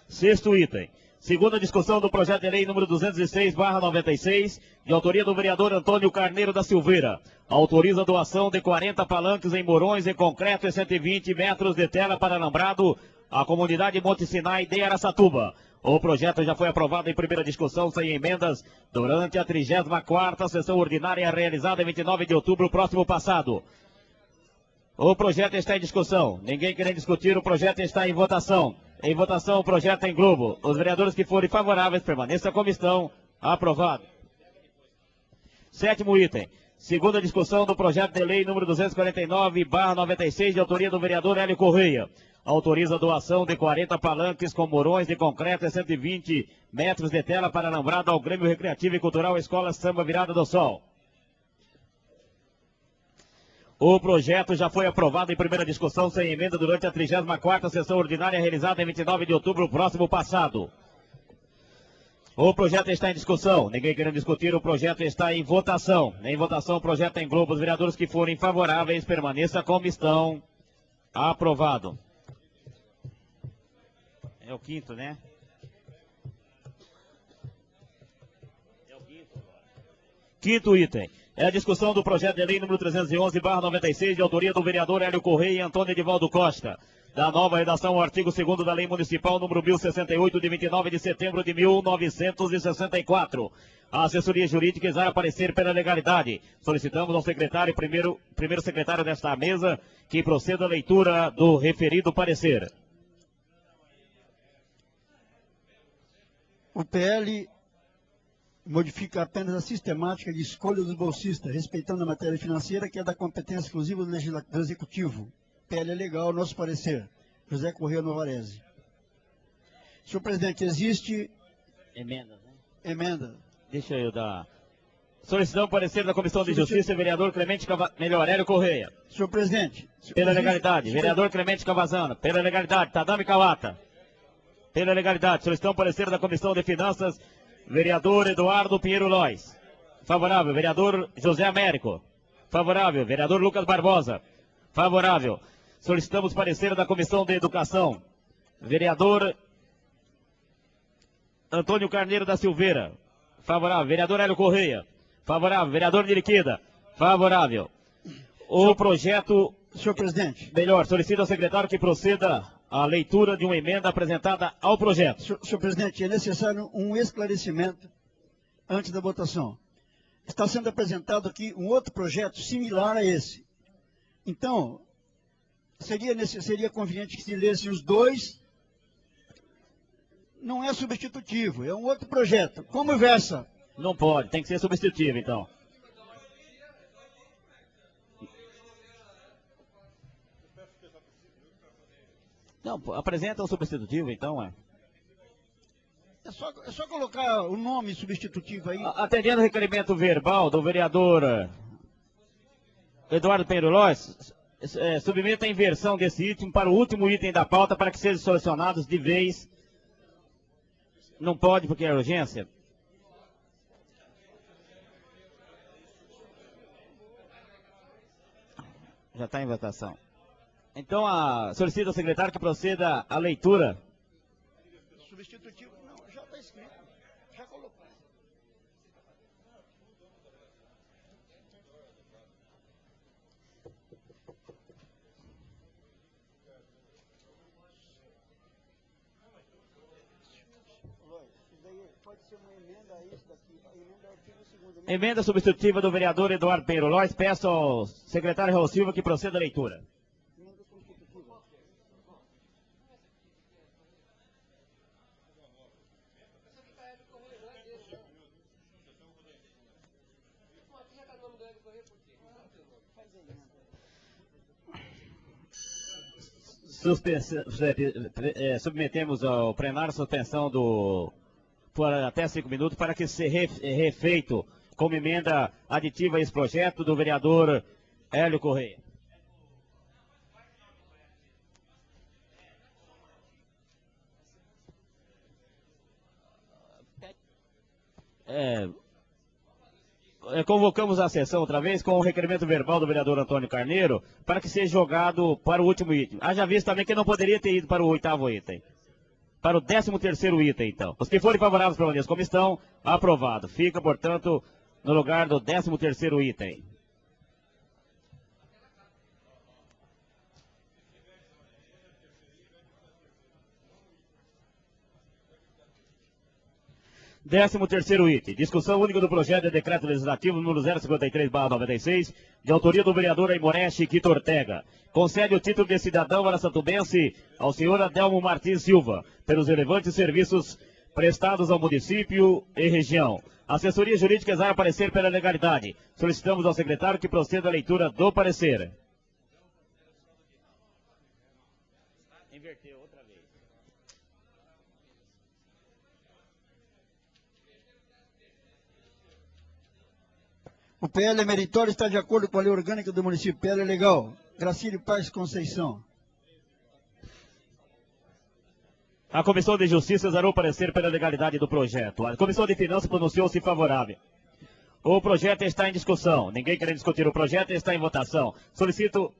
6º item. Segunda discussão do projeto de lei número 206/96, de autoria do vereador Antônio Carneiro da Silveira. Autoriza a doação de 40 palanques em morões em concreto e 120 metros de tela para alambrado à comunidade Monte Sinai de Araçatuba. O projeto já foi aprovado em primeira discussão, sem emendas, durante a 34ª sessão ordinária, realizada em 29 de outubro próximo passado. O projeto está em discussão. Ninguém querendo discutir, o projeto está em votação. Em votação, o projeto em globo. Os vereadores que forem favoráveis permaneçam como estão. Aprovado. 7º item. Segunda discussão do projeto de lei número 249/96, de autoria do vereador Hélio Correia. Autoriza a doação de 40 palanques com morões de concreto e 120 metros de tela para alambrado ao Grêmio Recreativo e Cultural Escola Samba Virada do Sol. O projeto já foi aprovado em primeira discussão, sem emenda, durante a 34ª sessão ordinária, realizada em 29 de outubro próximo passado. O projeto está em discussão. Ninguém querendo discutir, o projeto está em votação. Em votação, o projeto em globo. Os vereadores que forem favoráveis permaneçam como estão. Aprovado. É o 5º, né? É o 5º agora. 5º item. É a discussão do projeto de lei número 311/96, de autoria do vereador Hélio Correia e Antônio Edivaldo Costa. Da nova redação ao artigo 2º da Lei Municipal número 1068, de 29 de setembro de 1964. A assessoria jurídica exara parecer pela legalidade. Solicitamos ao secretário, primeiro secretário desta mesa, que proceda a leitura do referido parecer. O PL modifica apenas a sistemática de escolha dos bolsistas, respeitando a matéria financeira, que é da competência exclusiva do Executivo. PL é legal, nosso parecer. José Correia Novarese. Senhor presidente, existe... Emenda, né? Emenda. Deixa eu dar... Solicitamos parecer da Comissão de Justiça, vereador Clemente Hélio Correia. Senhor presidente... Pela legalidade, vereador Clemente Cavazana. Pela legalidade, Tadami Kawata. Pela legalidade, solicitamos parecer da Comissão de Finanças, vereador Eduardo Pinheiro Lois. Favorável, vereador José Américo. Favorável, vereador Lucas Barbosa. Favorável. Solicitamos parecer da Comissão de Educação, vereador Antônio Carneiro da Silveira. Favorável. Vereador Hélio Correia. Favorável. Vereador Niliquida. Favorável. O projeto... Senhor presidente. Melhor, solicito ao secretário que proceda à leitura de uma emenda apresentada ao projeto. Senhor presidente, é necessário um esclarecimento antes da votação. Está sendo apresentado aqui um outro projeto similar a esse. Então, seria conveniente que se lessem os dois. Não é substitutivo, é um outro projeto. Como versa? Não pode, tem que ser substitutivo, então. Não, apresenta o substitutivo, então, É só colocar o nome substitutivo aí. Atendendo o requerimento verbal do vereador Eduardo Pinheiro Lóis, submeta a inversão desse item para o último item da pauta para que sejam solucionados de vez. Não pode porque é urgência. Já está em votação. Então, solicito ao secretário que proceda à leitura. Substitutivo, não, já está escrito. Já colocou. Pode ser uma emenda a isso daqui, emenda ao artigo 2º. Emenda substitutiva do vereador Eduardo Pinheiro Lóis. Peço ao secretário Raul Silva que proceda à leitura. Submetemos ao plenário suspensão por até 5 minutos para que seja refeito como emenda aditiva a esse projeto do vereador Hélio Correia. Convocamos a sessão outra vez com o requerimento verbal do vereador Antônio Carneiro para que seja jogado para o último item. Haja visto também que não poderia ter ido para o 8º item. Para o 13º item, então. Os que forem favoráveis permaneçam como estão, aprovado. Fica, portanto, no lugar do 13º item. Décimo terceiro item, discussão única do projeto de decreto legislativo número 053/96, de autoria do vereador Aimoré Chiquito Ortega. Concede o título de cidadão aracatubense ao senhor Adelmo Martins Silva, pelos relevantes serviços prestados ao município e região. A assessoria jurídica exará parecer pela legalidade. Solicitamos ao secretário que proceda à leitura do parecer. Inverteu outra vez. O PL meritório está de acordo com a lei orgânica do município. PL legal. Gracílio Paz Conceição. A Comissão de Justiça exarou parecer pela legalidade do projeto. A Comissão de Finanças pronunciou-se favorável. O projeto está em discussão. Ninguém querendo discutir o projeto, está em votação. Solicito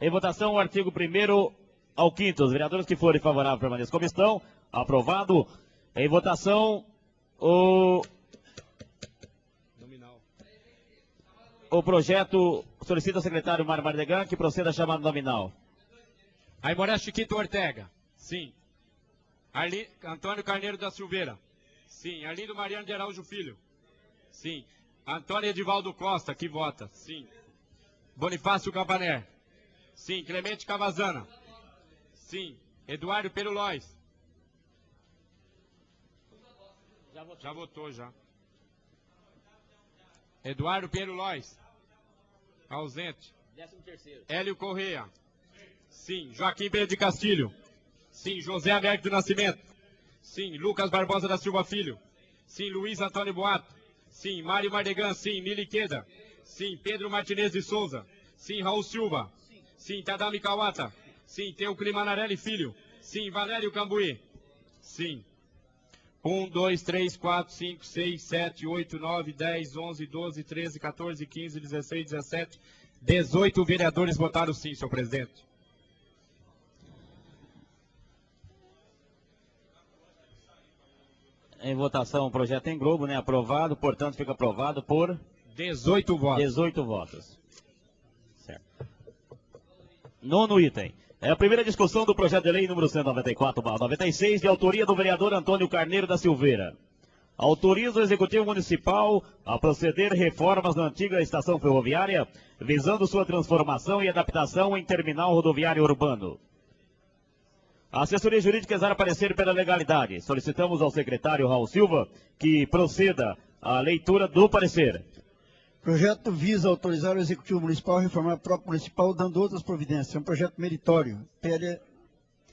em votação o artigo 1º ao 5º. Os vereadores que forem favoráveis permaneçam como estão. Aprovado. Em votação o projeto solicita ao secretário Mário Mardegan que proceda a chamada nominal. Aimoré Chiquito Ortega. Sim. Antônio Carneiro da Silveira. Sim. Arlindo Mariano de Araújo Filho. Sim. Antônio Edivaldo Costa, que vota. Sim. Bonifácio Campaner. Sim. Clemente Cavazana. Sim. Eduardo Pinheiro Lóis. Já votou, já. Eduardo Pinheiro Lóis. Ausente. 13º. Hélio Correia. Sim. Joaquim Pedro de Castilho. Sim. José Américo do Nascimento. Sim. Lucas Barbosa da Silva Filho. Sim. Luiz Antônio Boato. Sim. Mário Mardegan. Sim. Niliqueda. Sim. Pedro Martinez de Souza. Sim. Raul Silva. Sim. Tadami Kawata. Sim. Teucli Manarelli Filho. Sim. Valério Cambuí. Sim. 1, 2, 3, 4, 5, 6, 7, 8, 9, 10, 11, 12, 13, 14, 15, 16, 17, 18 vereadores votaram sim, senhor presidente. Em votação o projeto em globo, né? Aprovado, portanto fica aprovado por 18 votos. 18 votos. Certo. Nono item. É a primeira discussão do projeto de lei número 194/96, de autoria do vereador Antônio Carneiro da Silveira. Autoriza o Executivo Municipal a proceder reformas na antiga estação ferroviária, visando sua transformação e adaptação em terminal rodoviário urbano. A assessoria jurídica exara parecer pela legalidade. Solicitamos ao secretário Raul Silva que proceda à leitura do parecer. O projeto visa autorizar o Executivo Municipal a reformar a própria municipal, dando outras providências. É um projeto meritório. PL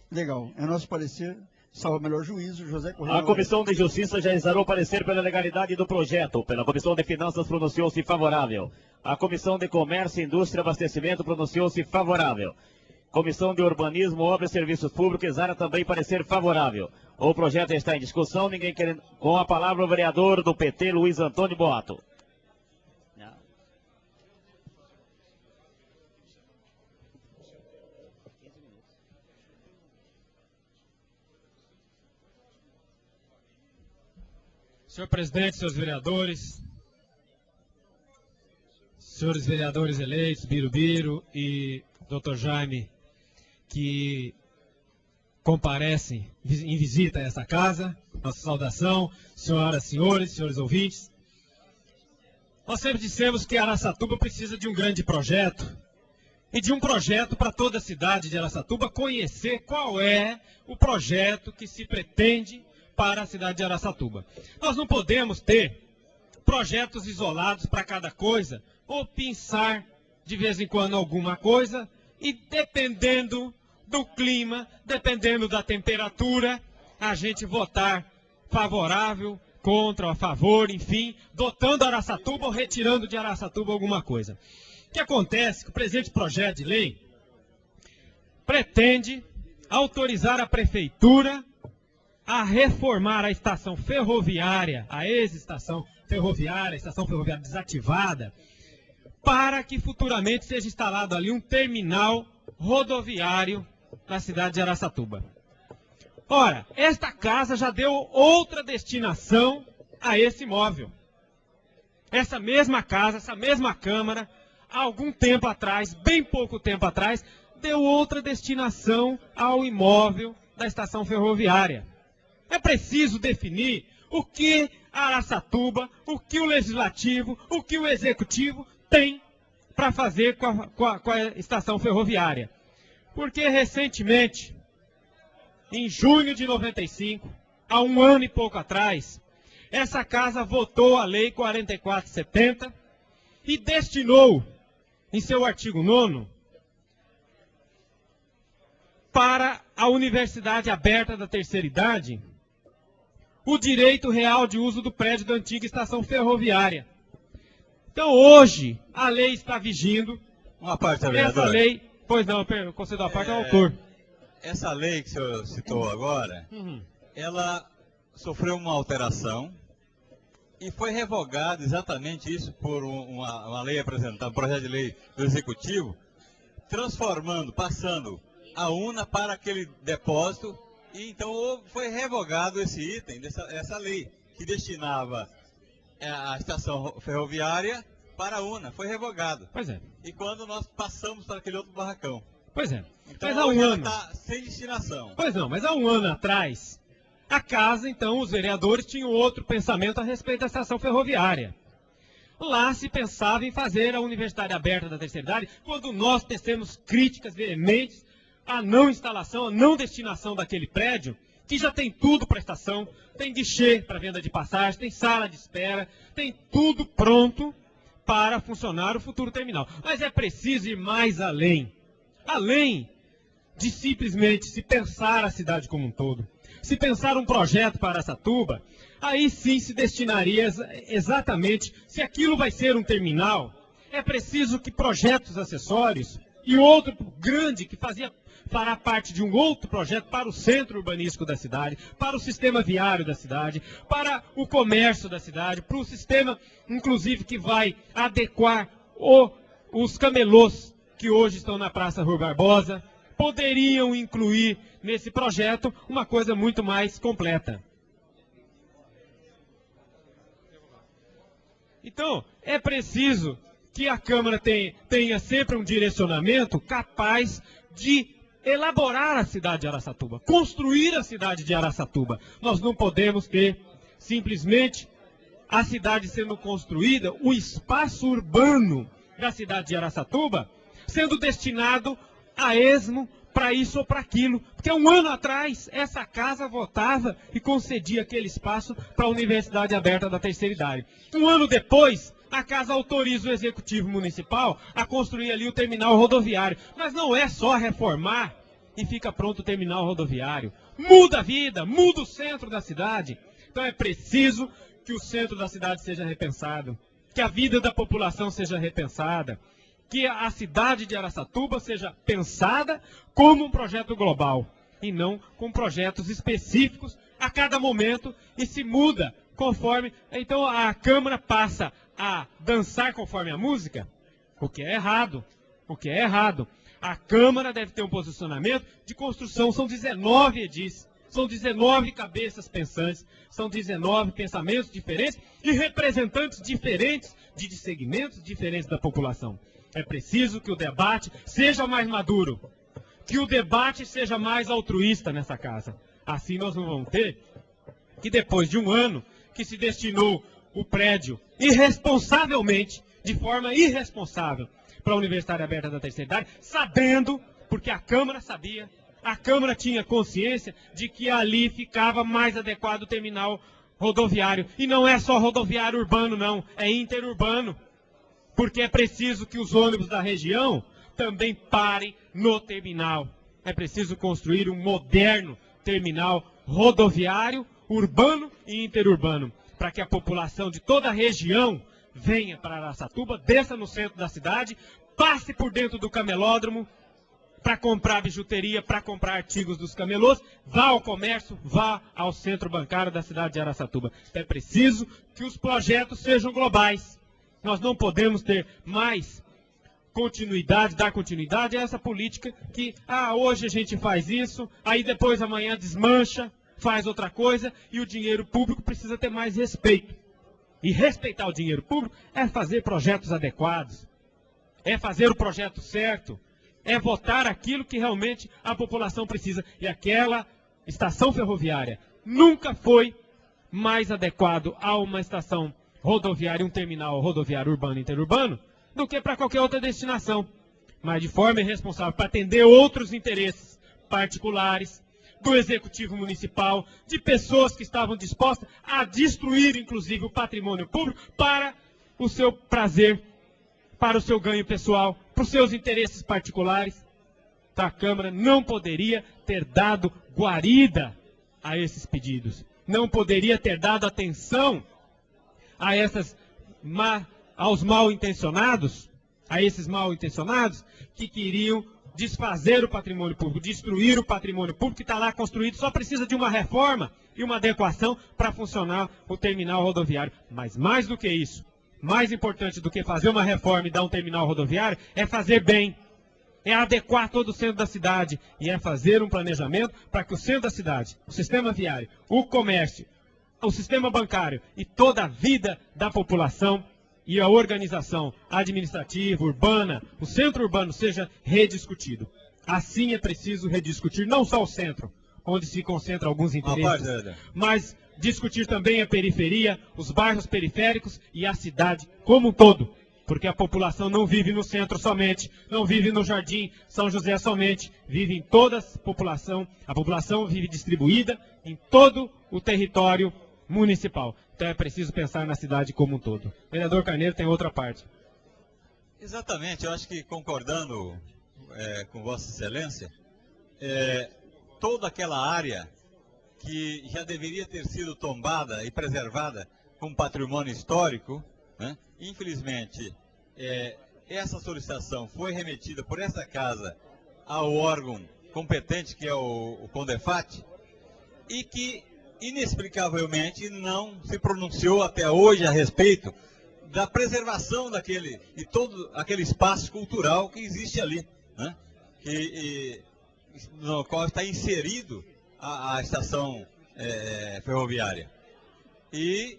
legal. É nosso parecer, salvo o melhor juízo, José Correia. A Comissão de Justiça já exarou parecer pela legalidade do projeto. Pela Comissão de Finanças pronunciou-se favorável. A Comissão de Comércio, Indústria e Abastecimento pronunciou-se favorável. Comissão de Urbanismo, Obras e Serviços Públicos exara também parecer favorável. O projeto está em discussão, ninguém querendo... Com a palavra o vereador do PT, Luiz Antônio Boato. Senhor presidente, senhores vereadores eleitos, Birubiru e Dr. Jaime, que comparecem em visita a essa casa, nossa saudação, senhoras, senhores ouvintes. Nós sempre dissemos que Araçatuba precisa de um grande projeto, e de um projeto para toda a cidade de Araçatuba conhecer qual é o projeto que se pretende para a cidade de Araçatuba. Nós não podemos ter projetos isolados para cada coisa, ou pensar de vez em quando alguma coisa, e dependendo do clima, dependendo da temperatura, a gente votar favorável, contra, a favor, enfim, dotando Araçatuba ou retirando de Araçatuba alguma coisa. O que acontece? Que o presente projeto de lei pretende autorizar a prefeitura a reformar a estação ferroviária, a ex-estação ferroviária, a estação ferroviária desativada, para que futuramente seja instalado ali um terminal rodoviário na cidade de Araçatuba. Ora, esta casa já deu outra destinação a esse imóvel. Essa mesma casa, essa mesma Câmara, há algum tempo atrás, bem pouco tempo atrás, deu outra destinação ao imóvel da estação ferroviária. É preciso definir o que a Araçatuba, o que o Legislativo, o que o Executivo tem para fazer com a estação ferroviária. Porque recentemente, em junho de 95, há um ano e pouco atrás, essa casa votou a Lei 4470 e destinou, em seu artigo 9º, para a Universidade Aberta da Terceira Idade, o direito real de uso do prédio da antiga estação ferroviária. Então hoje a lei está vigindo. Uma parte, vereador. Essa lei, pois não, eu concedo a parte ao autor. Essa lei que o senhor citou agora, ela sofreu uma alteração e foi revogado exatamente isso por uma lei apresentada, um projeto de lei do Executivo, transformando, passando a UNA para aquele depósito. E então foi revogado esse item, essa lei, que destinava a estação ferroviária para a UNA. Foi revogado. Pois é. E quando nós passamos para aquele outro barracão. Pois é. Então mas há um ano está sem destinação. Pois não, mas há um ano atrás, a casa, então, os vereadores tinham outro pensamento a respeito da estação ferroviária. Lá se pensava em fazer a Universidade Aberta da Terceira Idade, quando nós tecemos críticas veementes a não instalação, a não destinação daquele prédio, que já tem tudo para a estação, tem guichê para venda de passagem, tem sala de espera, tem tudo pronto para funcionar o futuro terminal. Mas é preciso ir mais além. Além de simplesmente se pensar a cidade como um todo, se pensar um projeto para Araçatuba, aí sim se destinaria exatamente, se aquilo vai ser um terminal, é preciso que projetos acessórios e outro grande que fará parte de um outro projeto para o centro urbanístico da cidade, para o sistema viário da cidade, para o comércio da cidade, para o sistema, inclusive, que vai adequar os camelôs que hoje estão na Praça Rui Barbosa, poderiam incluir nesse projeto uma coisa muito mais completa. Então, é preciso que a Câmara tenha sempre um direcionamento capaz de elaborar a cidade de Araçatuba, construir a cidade de Araçatuba. Nós não podemos ter simplesmente a cidade sendo construída, o espaço urbano da cidade de Araçatuba sendo destinado a esmo para isso ou para aquilo. Porque um ano atrás, essa casa votava e concedia aquele espaço para a Universidade Aberta da Terceira Idade. Um ano depois, a casa autoriza o Executivo Municipal a construir ali o terminal rodoviário. Mas não é só reformar e fica pronto o terminal rodoviário. Muda a vida, muda o centro da cidade. Então é preciso que o centro da cidade seja repensado, que a vida da população seja repensada, que a cidade de Araçatuba seja pensada como um projeto global e não com projetos específicos a cada momento e se muda conforme. Então a Câmara passa a dançar conforme a música, o que é errado, A Câmara deve ter um posicionamento de construção, são 19 edis, são 19 cabeças pensantes, são 19 pensamentos diferentes e representantes diferentes de segmentos diferentes da população. É preciso que o debate seja mais maduro, que o debate seja mais altruísta nessa casa. Assim nós não vamos ter que depois de um ano que se destinou o prédio irresponsavelmente, de forma irresponsável, para a Universidade Aberta da Terceira Idade, sabendo, porque a Câmara sabia, a Câmara tinha consciência de que ali ficava mais adequado o terminal rodoviário. E não é só rodoviário urbano, não, é interurbano. Porque é preciso que os ônibus da região também parem no terminal. É preciso construir um moderno terminal rodoviário, urbano e interurbano, para que a população de toda a região venha para Araçatuba, desça no centro da cidade, passe por dentro do camelódromo para comprar bijuteria, para comprar artigos dos camelôs, vá ao comércio, vá ao centro bancário da cidade de Araçatuba. É preciso que os projetos sejam globais. Nós não podemos ter mais continuidade, dar continuidade a essa política que, hoje a gente faz isso, aí depois amanhã desmancha, faz outra coisa e o dinheiro público precisa ter mais respeito. E respeitar o dinheiro público é fazer projetos adequados, é fazer o projeto certo, é votar aquilo que realmente a população precisa. E aquela estação ferroviária nunca foi mais adequado a uma estação rodoviária, um terminal rodoviário urbano e interurbano, do que para qualquer outra destinação. Mas de forma irresponsável, para atender outros interesses particulares, do Executivo Municipal, de pessoas que estavam dispostas a destruir, inclusive, o patrimônio público para o seu prazer, para o seu ganho pessoal, para os seus interesses particulares. A Câmara não poderia ter dado guarida a esses pedidos, não poderia ter dado atenção a aos mal-intencionados, a esses mal-intencionados que queriam desfazer o patrimônio público, destruir o patrimônio público que está lá construído, só precisa de uma reforma e uma adequação para funcionar o terminal rodoviário. Mas mais do que isso, mais importante do que fazer uma reforma e dar um terminal rodoviário, é fazer bem, é adequar todo o centro da cidade e é fazer um planejamento para que o centro da cidade, o sistema viário, o comércio, o sistema bancário e toda a vida da população e a organização administrativa, urbana, o centro urbano seja rediscutido. Assim é preciso rediscutir não só o centro, onde se concentram alguns interesses, mas discutir também a periferia, os bairros periféricos e a cidade como um todo. Porque a população não vive no centro somente, não vive no Jardim São José somente, vive em toda a população vive distribuída em todo o território municipal. Então é preciso pensar na cidade como um todo. O vereador Carneiro tem outra parte. Exatamente, eu acho que concordando com Vossa Excelência, toda aquela área que já deveria ter sido tombada e preservada como patrimônio histórico, né? Infelizmente, essa solicitação foi remetida por essa casa ao órgão competente, que é o CONDEFAT, e que inexplicavelmente não se pronunciou até hoje a respeito da preservação daquele e todo aquele espaço cultural que existe ali, né? No qual está inserido a estação ferroviária. E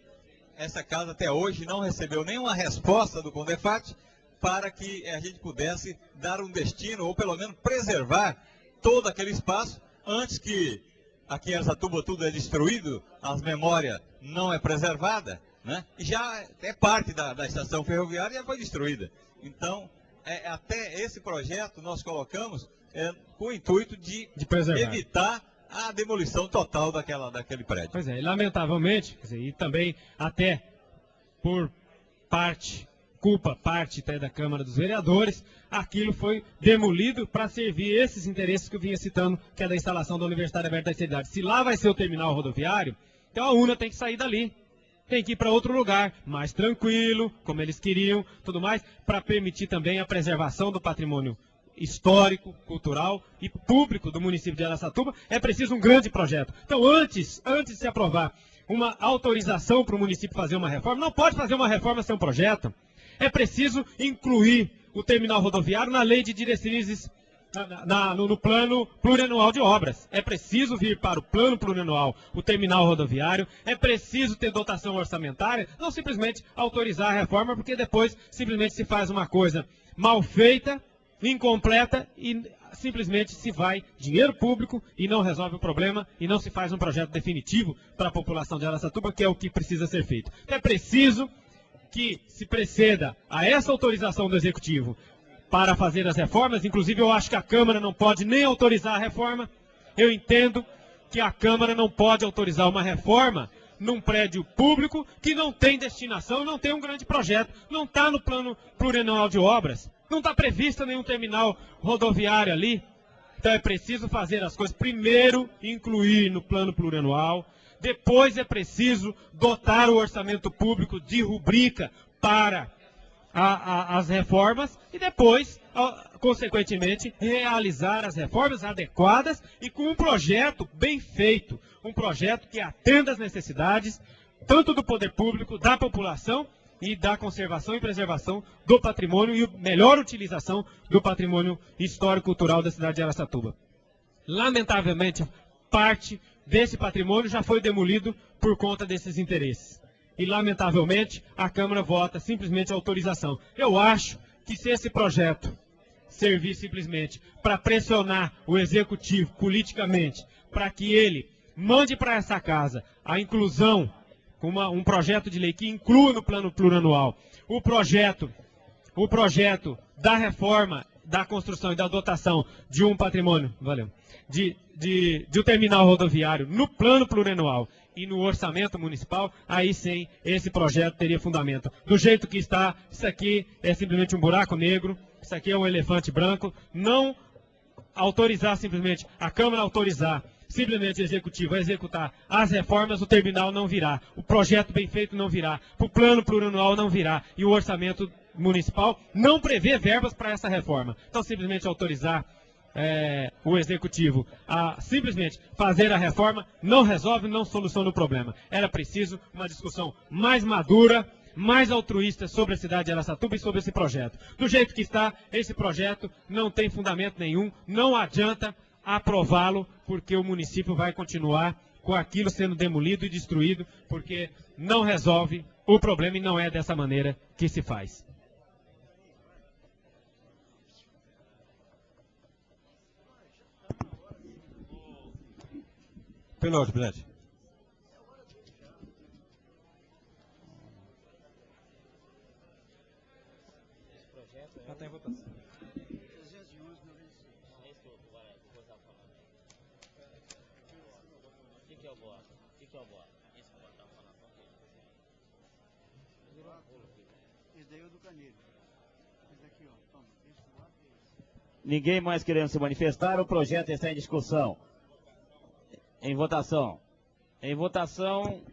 essa casa até hoje não recebeu nenhuma resposta do CONDEFAT para que a gente pudesse dar um destino, ou pelo menos preservar todo aquele espaço, antes que aqui em Araçatuba tudo é destruído, as memórias não é preservada, né? E já é parte da estação ferroviária e já foi destruída. Então, até esse projeto nós colocamos com o intuito de evitar a demolição total daquele prédio. Pois é, e lamentavelmente, quer dizer, e também até por culpa parte até da Câmara dos Vereadores, aquilo foi demolido para servir esses interesses que eu vinha citando, que é da instalação da Universidade Aberta da Cidade. Se lá vai ser o terminal rodoviário, então a UNA tem que sair dali. Tem que ir para outro lugar, mais tranquilo, como eles queriam, tudo mais, para permitir também a preservação do patrimônio histórico, cultural e público do município de Araçatuba. É preciso um grande projeto. Então, antes de se aprovar uma autorização para o município fazer uma reforma, não pode fazer uma reforma sem um projeto. É preciso incluir o terminal rodoviário na lei de diretrizes, no plano plurianual de obras. É preciso vir para o plano plurianual o terminal rodoviário, é preciso ter dotação orçamentária, não simplesmente autorizar a reforma, porque depois simplesmente se faz uma coisa mal feita, incompleta e simplesmente se vai dinheiro público e não resolve o problema e não se faz um projeto definitivo para a população de Araçatuba, que é o que precisa ser feito. É preciso que se preceda a essa autorização do Executivo para fazer as reformas. Inclusive, eu acho que a Câmara não pode nem autorizar a reforma. Eu entendo que a Câmara não pode autorizar uma reforma num prédio público que não tem destinação, não tem um grande projeto, não está no plano plurianual de obras, não está previsto nenhum terminal rodoviário ali. Então é preciso fazer as coisas, primeiro incluir no plano plurianual, depois é preciso dotar o orçamento público de rubrica para as reformas e depois, consequentemente, realizar as reformas adequadas e com um projeto bem feito, um projeto que atenda às necessidades tanto do poder público, da população e da conservação e preservação do patrimônio e melhor utilização do patrimônio histórico-cultural da cidade de Araçatuba. Lamentavelmente, parte desse patrimônio já foi demolido por conta desses interesses. E, lamentavelmente, a Câmara vota simplesmente a autorização. Eu acho que se esse projeto servir simplesmente para pressionar o Executivo politicamente, para que ele mande para essa casa a inclusão, um projeto de lei que inclua no plano plurianual o projeto da reforma, da construção e da dotação de um patrimônio, de um terminal rodoviário no plano plurianual e no orçamento municipal, aí sim esse projeto teria fundamento. Do jeito que está, isso aqui é simplesmente um buraco negro, isso aqui é um elefante branco. Não autorizar simplesmente, a Câmara autorizar simplesmente o Executivo a executar as reformas, o terminal não virá, o projeto bem feito não virá, o plano plurianual não virá e o orçamento municipal não prevê verbas para essa reforma. Então simplesmente autorizar o Executivo a simplesmente fazer a reforma não resolve, não soluciona o problema. Era preciso uma discussão mais madura, mais altruísta sobre a cidade de Araçatuba e sobre esse projeto. Do jeito que está, esse projeto não tem fundamento nenhum, não adianta aprová-lo, porque o município vai continuar com aquilo sendo demolido e destruído, porque não resolve o problema e não é dessa maneira que se faz. Pela ordem, presidente. Já está em votação. Ninguém mais querendo se manifestar, o projeto está em discussão. Em votação. Em votação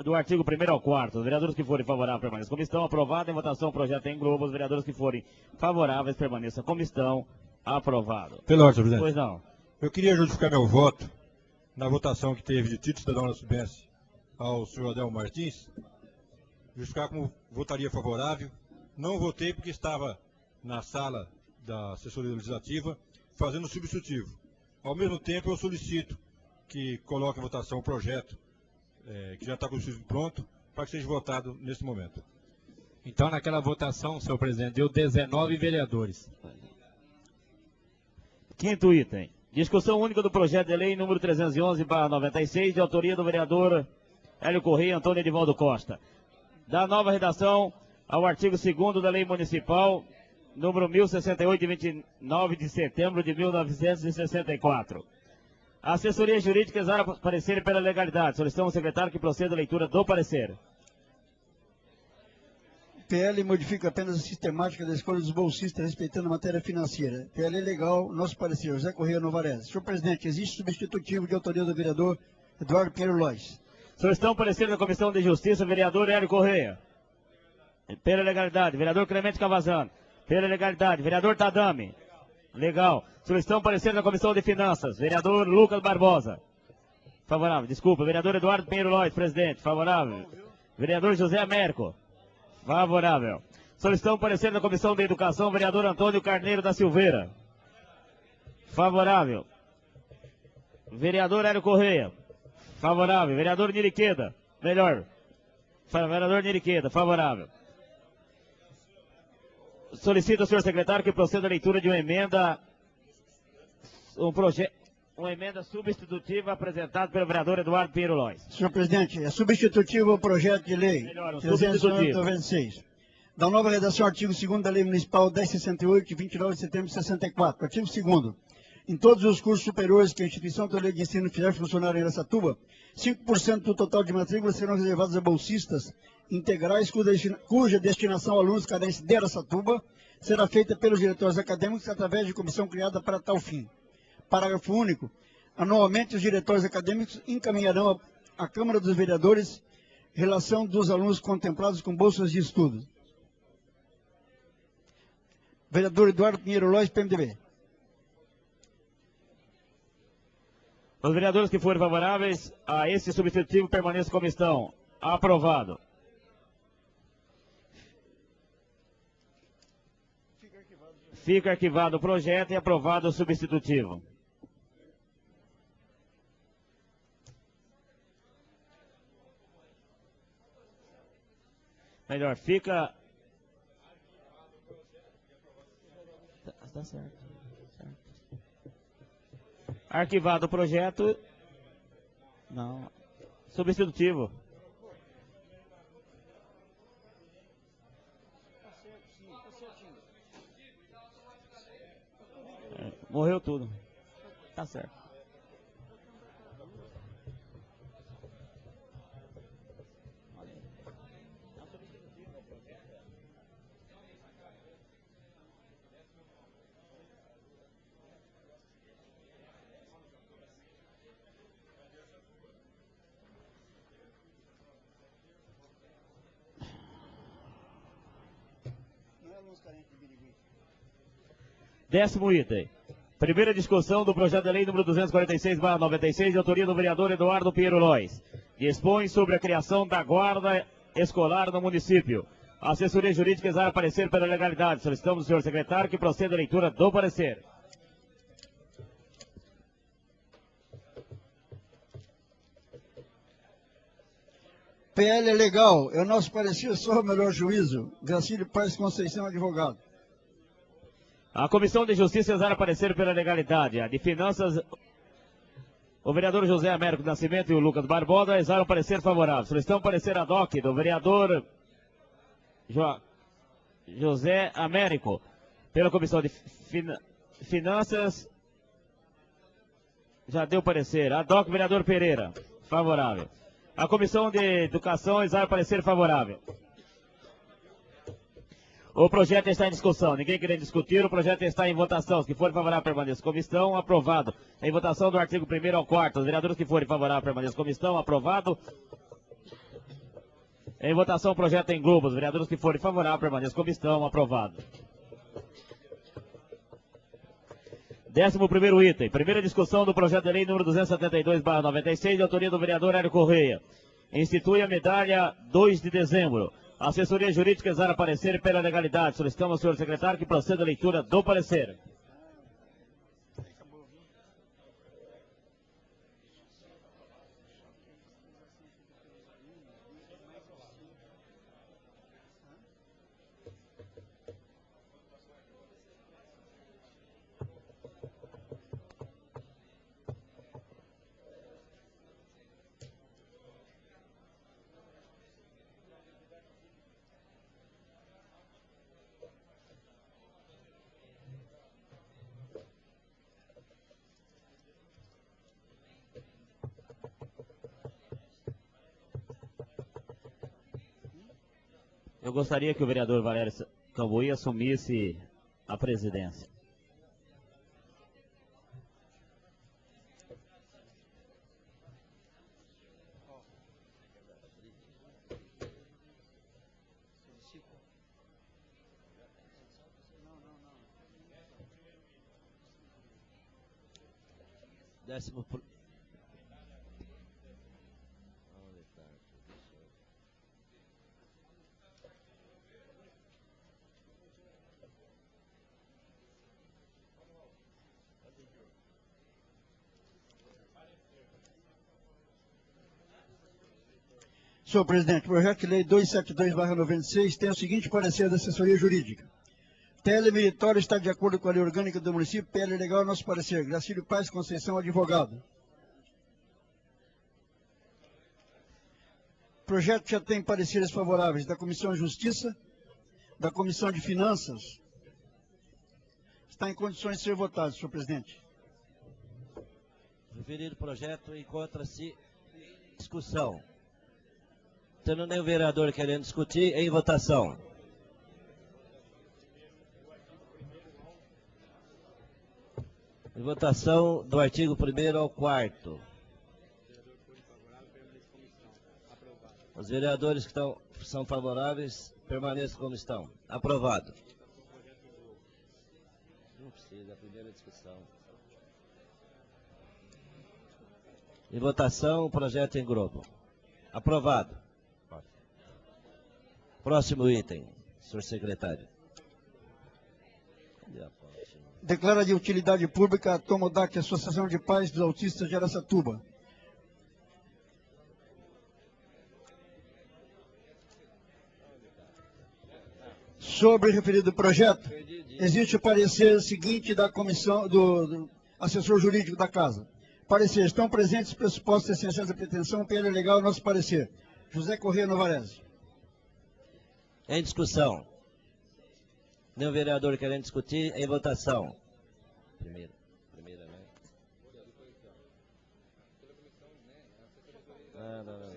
do artigo 1º ao 4º. Os vereadores que forem favoráveis permaneçam como estão. Aprovado. Em votação o projeto em globo. Os vereadores que forem favoráveis permaneçam como estão. Aprovado. Pela ordem, presidente. Pois não. Eu queria justificar meu voto na votação que teve de título cidadão da Subense ao senhor Adelmo Martins. Justificar como votaria favorável. Não votei porque estava na sala da assessoria legislativa fazendo substitutivo. Ao mesmo tempo, eu solicito que coloque em votação o projeto, que já está com o juízo pronto, para que seja votado nesse momento. Então, naquela votação, senhor presidente, deu 19 vereadores. Quinto item. Discussão única do projeto de lei número 311/96, de autoria do vereador Hélio Correia e Antônio Edivaldo Costa. Da nova redação ao artigo 2º da Lei Municipal número 1068, de 29 de setembro de 1964. A assessoria jurídica exara parecer pela legalidade. Solicitamos ao secretário que proceda a leitura do parecer. PL modifica apenas a sistemática da escolha dos bolsistas, respeitando a matéria financeira. PL é legal, nosso parecer. José Correia Novarese. Senhor presidente, existe substitutivo de autoria do vereador Eduardo Pinheiro Lois. Solicitamos parecer da Comissão de Justiça, vereador Hélio Correia. Pela legalidade, vereador Clemente Cavazano. Pela legalidade, vereador Tadami. Legal. Solicitamos parecer da Comissão de Finanças, vereador Lucas Barbosa. Favorável, desculpa. Vereador Eduardo Pinheiro Lois, presidente. Favorável. Vereador José Américo. Favorável. Solicitamos parecer da Comissão de Educação, vereador Antônio Carneiro da Silveira. Favorável. Vereador Hélio Correia. Favorável. Vereador Niriqueda. Melhor. Vereador Niriqueda. Favorável. Solicito ao senhor secretário que proceda a leitura de uma emenda, uma emenda substitutiva apresentada pelo vereador Eduardo Pinheiro Lois. Senhor presidente, é substitutivo ao projeto de lei 396. Da nova redação, artigo 2º da Lei Municipal 1068, de 29 de setembro de 64. Artigo 2º. Em todos os cursos superiores que a instituição de de ensino fizer funcionar em Araçatuba, 5% do total de matrículas serão reservados a bolsistas integrais cuja destinação a alunos carentes de Araçatuba será feita pelos diretores acadêmicos através de comissão criada para tal fim. Parágrafo único. Anualmente, os diretores acadêmicos encaminharão à Câmara dos Vereadores relação dos alunos contemplados com bolsas de estudo. Vereador Eduardo Pinheiro Lois, PMDB. Os vereadores que forem favoráveis a esse substitutivo permaneçam como estão. Aprovado. Fica arquivado o projeto e aprovado o substitutivo. Melhor, fica... Tá certo. Arquivado o projeto. Não. Substitutivo. Morreu tudo. Tá certo. Décimo item. Primeira discussão do projeto de lei número 246/96, de autoria do vereador Eduardo Pinheiro Lois. Dispõe sobre a criação da guarda escolar no município. A assessoria jurídica exara parecer pela legalidade. Solicitamos ao senhor secretário que proceda a leitura do parecer. PL é legal, é o nosso parecer, só o melhor juízo. Gracílio Paz Conceição, advogado. A Comissão de Justiça exara parecer pela legalidade. A de Finanças, o vereador José Américo Nascimento e o Lucas Barbosa exaram parecer favorável. Solicitamos parecer ad hoc do vereador José Américo pela Comissão de Finanças. Já deu parecer. Ad hoc, vereador Pereira. Favorável. A Comissão de Educação exara parecer favorável. O projeto está em discussão. Ninguém querendo discutir, o projeto está em votação. Os que forem favoráveis permaneçam como estão, aprovado. Em votação do artigo 1º ao 4º. Os vereadores que forem favoráveis permaneçam como estão, aprovado. Em votação o projeto em globo. Os vereadores que forem favoráveis permaneçam como estão, aprovado. 11º item. Primeira discussão do projeto de lei número 272/96, de autoria do vereador Hélio Correia. Institui a medalha 2 de dezembro. A assessoria jurídica exara parecer pela legalidade. Solicitamos ao senhor secretário que proceda a leitura do parecer. Eu gostaria que o vereador Valério Cambuí assumisse a presidência. Senhor presidente, o projeto de lei 272/96 tem o seguinte parecer da assessoria jurídica. PL meritório está de acordo com a lei orgânica do município. PL legal é nosso parecer. Gracílio Paz Conceição, advogado. O projeto já tem pareceres favoráveis da Comissão de Justiça, da Comissão de Finanças. Está em condições de ser votado, senhor presidente. O referido projeto encontra-se em discussão. Tendo nenhum vereador querendo discutir, em votação. Em votação do artigo 1º ao 4º. Os vereadores que são favoráveis, permaneçam como estão. Aprovado. Não precisa, a primeira discussão. Em votação, o projeto em grupo. Aprovado. Próximo item, senhor secretário. Declara de utilidade pública a Tomodac, Associação de Pais dos Autistas de Araçatuba. Sobre o referido projeto, existe o parecer seguinte da comissão do assessor jurídico da casa. Parecer, estão presentes os pressupostos essenciais da pretensão, PL legal, nosso parecer. José Corrêa Novarese. Em discussão. Nenhum vereador querendo discutir, em votação. Primeira, né? Não.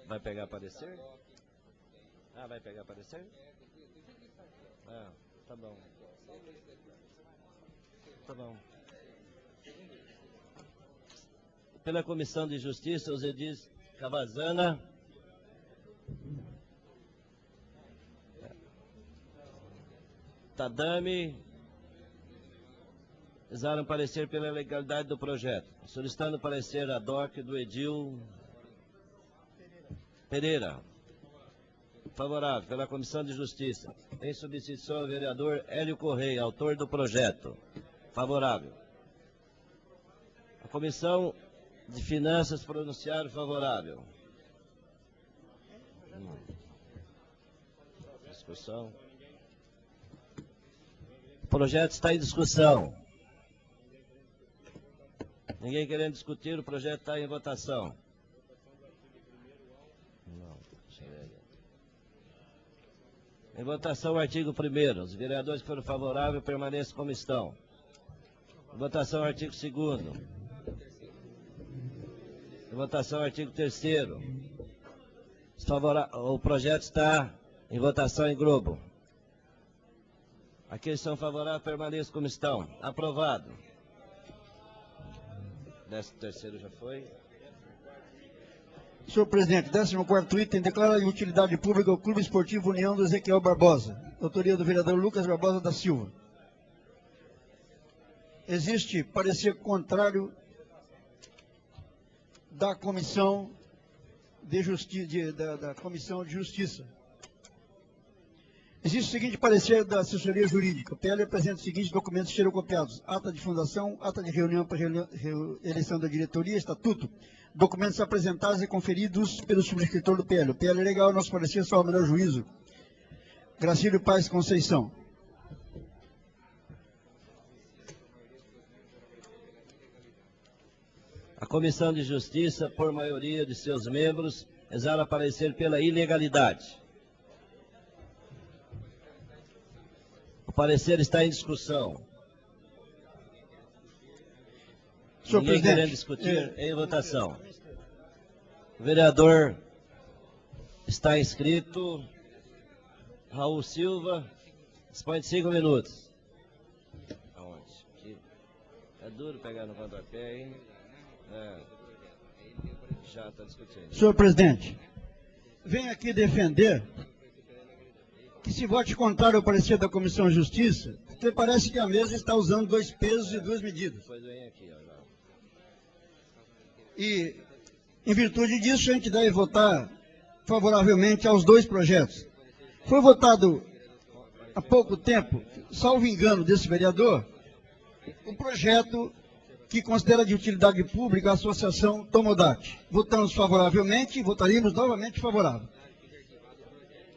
Vai pegar parecer? Ah, vai pegar parecer? Ah, tá bom. Tá bom. Pela Comissão de Justiça, os edis Cavazana, Tadami, exaram parecer pela legalidade do projeto, solicitando parecer ad hoc do edil Pereira. Favorável pela Comissão de Justiça. Em substituição ao vereador Hélio Correia, autor do projeto. Favorável. A Comissão de Finanças pronunciaram favorável. Discussão. O projeto está em discussão. Ninguém querendo discutir, o projeto está em votação. Não, deixa eu ver. Em votação o artigo 1º. Os vereadores que foram favoráveis permaneçam como estão. Em votação o artigo 2º. Em votação o artigo 3º. O projeto está em votação em grupo. Aqueles que são favoráveis permaneçam como estão. Aprovado. 13º já foi. Senhor presidente, 14º item, declara de utilidade pública o Clube Esportivo União do Ezequiel Barbosa. Autoria do vereador Lucas Barbosa da Silva. Existe parecer contrário da Comissão de Justiça. Existe o seguinte parecer da assessoria jurídica. O PL apresenta os seguintes documentos xerocopiados: ata de fundação, ata de reunião para eleição da diretoria, estatuto, documentos apresentados e conferidos pelo subscritor do PL. O PL é legal, nosso parecer, só o melhor juízo. Gracílio Paz Conceição. A Comissão de Justiça, por maioria de seus membros, exala parecer pela ilegalidade. O parecer está em discussão. Senhor Ninguém presidente, querendo discutir, em votação. vereador está inscrito, Raul Silva, dispõe de 5 minutos. Aonde? É duro pegar no contrapé, hein? Já está discutindo. Senhor presidente, venho aqui defender que se vote contrário ao parecer da Comissão de Justiça, porque parece que a mesa está usando 2 pesos e 2 medidas. Depois vem aqui, ó. E, em virtude disso, a gente deve votar favoravelmente aos 2 projetos. Foi votado há pouco tempo, salvo engano desse vereador, um projeto que considera de utilidade pública a Associação Tomodachi. Votamos favoravelmente e votaríamos novamente favorável.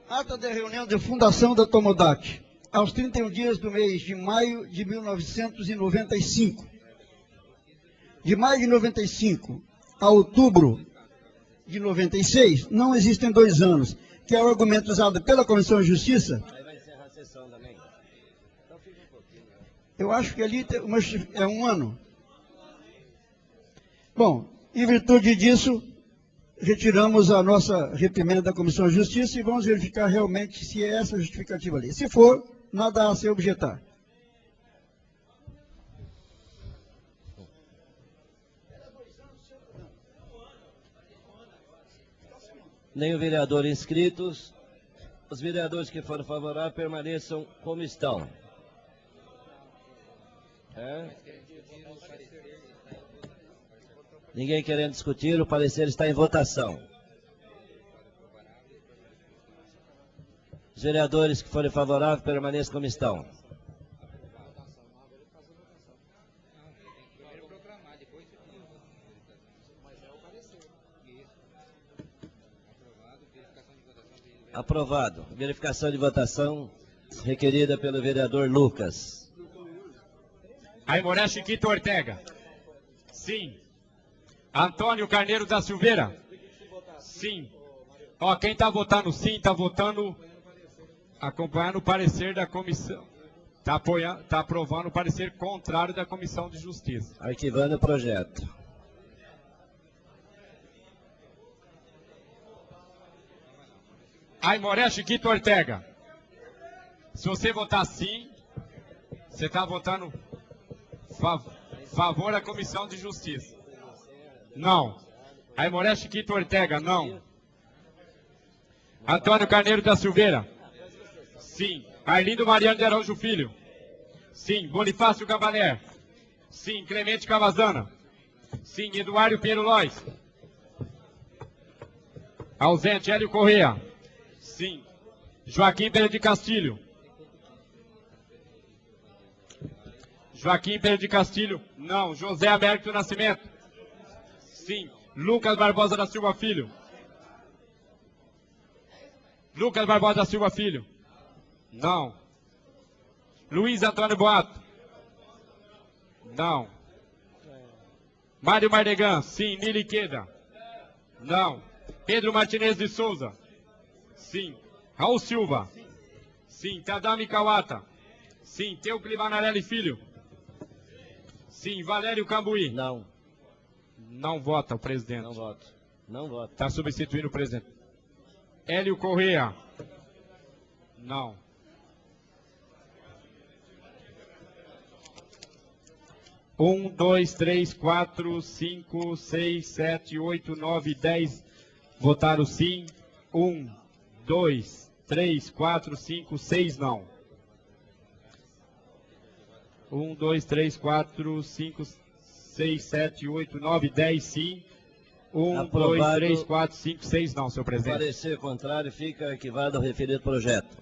Ata da reunião de fundação da Tomodachi, aos 31 dias do mês de maio de 1995. De maio de 95 a outubro de 96, não existem 2 anos, que é o argumento usado pela Comissão de Justiça. Aí vai encerrar a sessão também. Então fica um pouquinho. Eu acho que ali é 1 ano. Bom, em virtude disso, retiramos a nossa reprimenda da Comissão de Justiça e vamos verificar realmente se é essa a justificativa ali. Se for, nada a se objetar. Nenhum vereador inscritos. Os vereadores que foram favoráveis permaneçam como estão. Ninguém querendo discutir, o parecer está em votação. Os vereadores que forem favoráveis permaneçam como estão. Aprovado. Verificação de votação requerida pelo vereador Lucas. Aimoré Chiquito Ortega. Sim. Antônio Carneiro da Silveira. Sim. Ó, quem está votando sim, está votando acompanhando o parecer da comissão. Está aprovando o parecer contrário da Comissão de Justiça. Arquivando o projeto. Aimoré Chiquito Ortega. Se você votar sim, você está votando favor da Comissão de Justiça. Não. Aimoré Chiquito Ortega, não. Antônio Carneiro da Silveira. Sim. Arlindo Mariano de Araújo Filho. Sim. Bonifácio Cavaler. Sim. Clemente Cavazana. Sim. Eduardo Pinheiro Lois. Ausente. Hélio Corrêa. Sim. Joaquim Pereira de Castilho. Joaquim Pereira de Castilho, não. José Alberto Nascimento. Sim. Lucas Barbosa da Silva Filho. Lucas Barbosa da Silva Filho. Não. Luiz Antônio Boato. Não. Mário Mardegan. Sim. Nili Queda. Não. Pedro Martinez de Souza. Sim. Raul Silva. Sim. Tadami Kawata. Sim. Teucli Banarelli Filho. Sim. Valério Cambuí. Não. Não vota o presidente. Não voto. Não voto. Está substituindo o presidente. Hélio Corrêa. Não. Um, 2, 3, 4, 5, 6, 7, 8, 9, 10. Votaram sim. 1, 2, 3, 4, 5, 6 não. 1, 2, 3, 4, 5, 6, 7, 8, 9, 10 sim. 1, Aprovado. 2, 3, 4, 5, 6 não, senhor presidente. Parecer contrário fica arquivado ao referido projeto.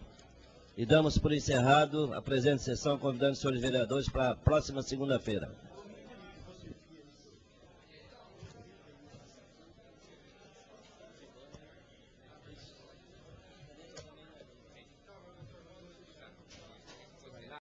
E damos por encerrado a presente sessão, convidando os senhores vereadores para a próxima segunda-feira.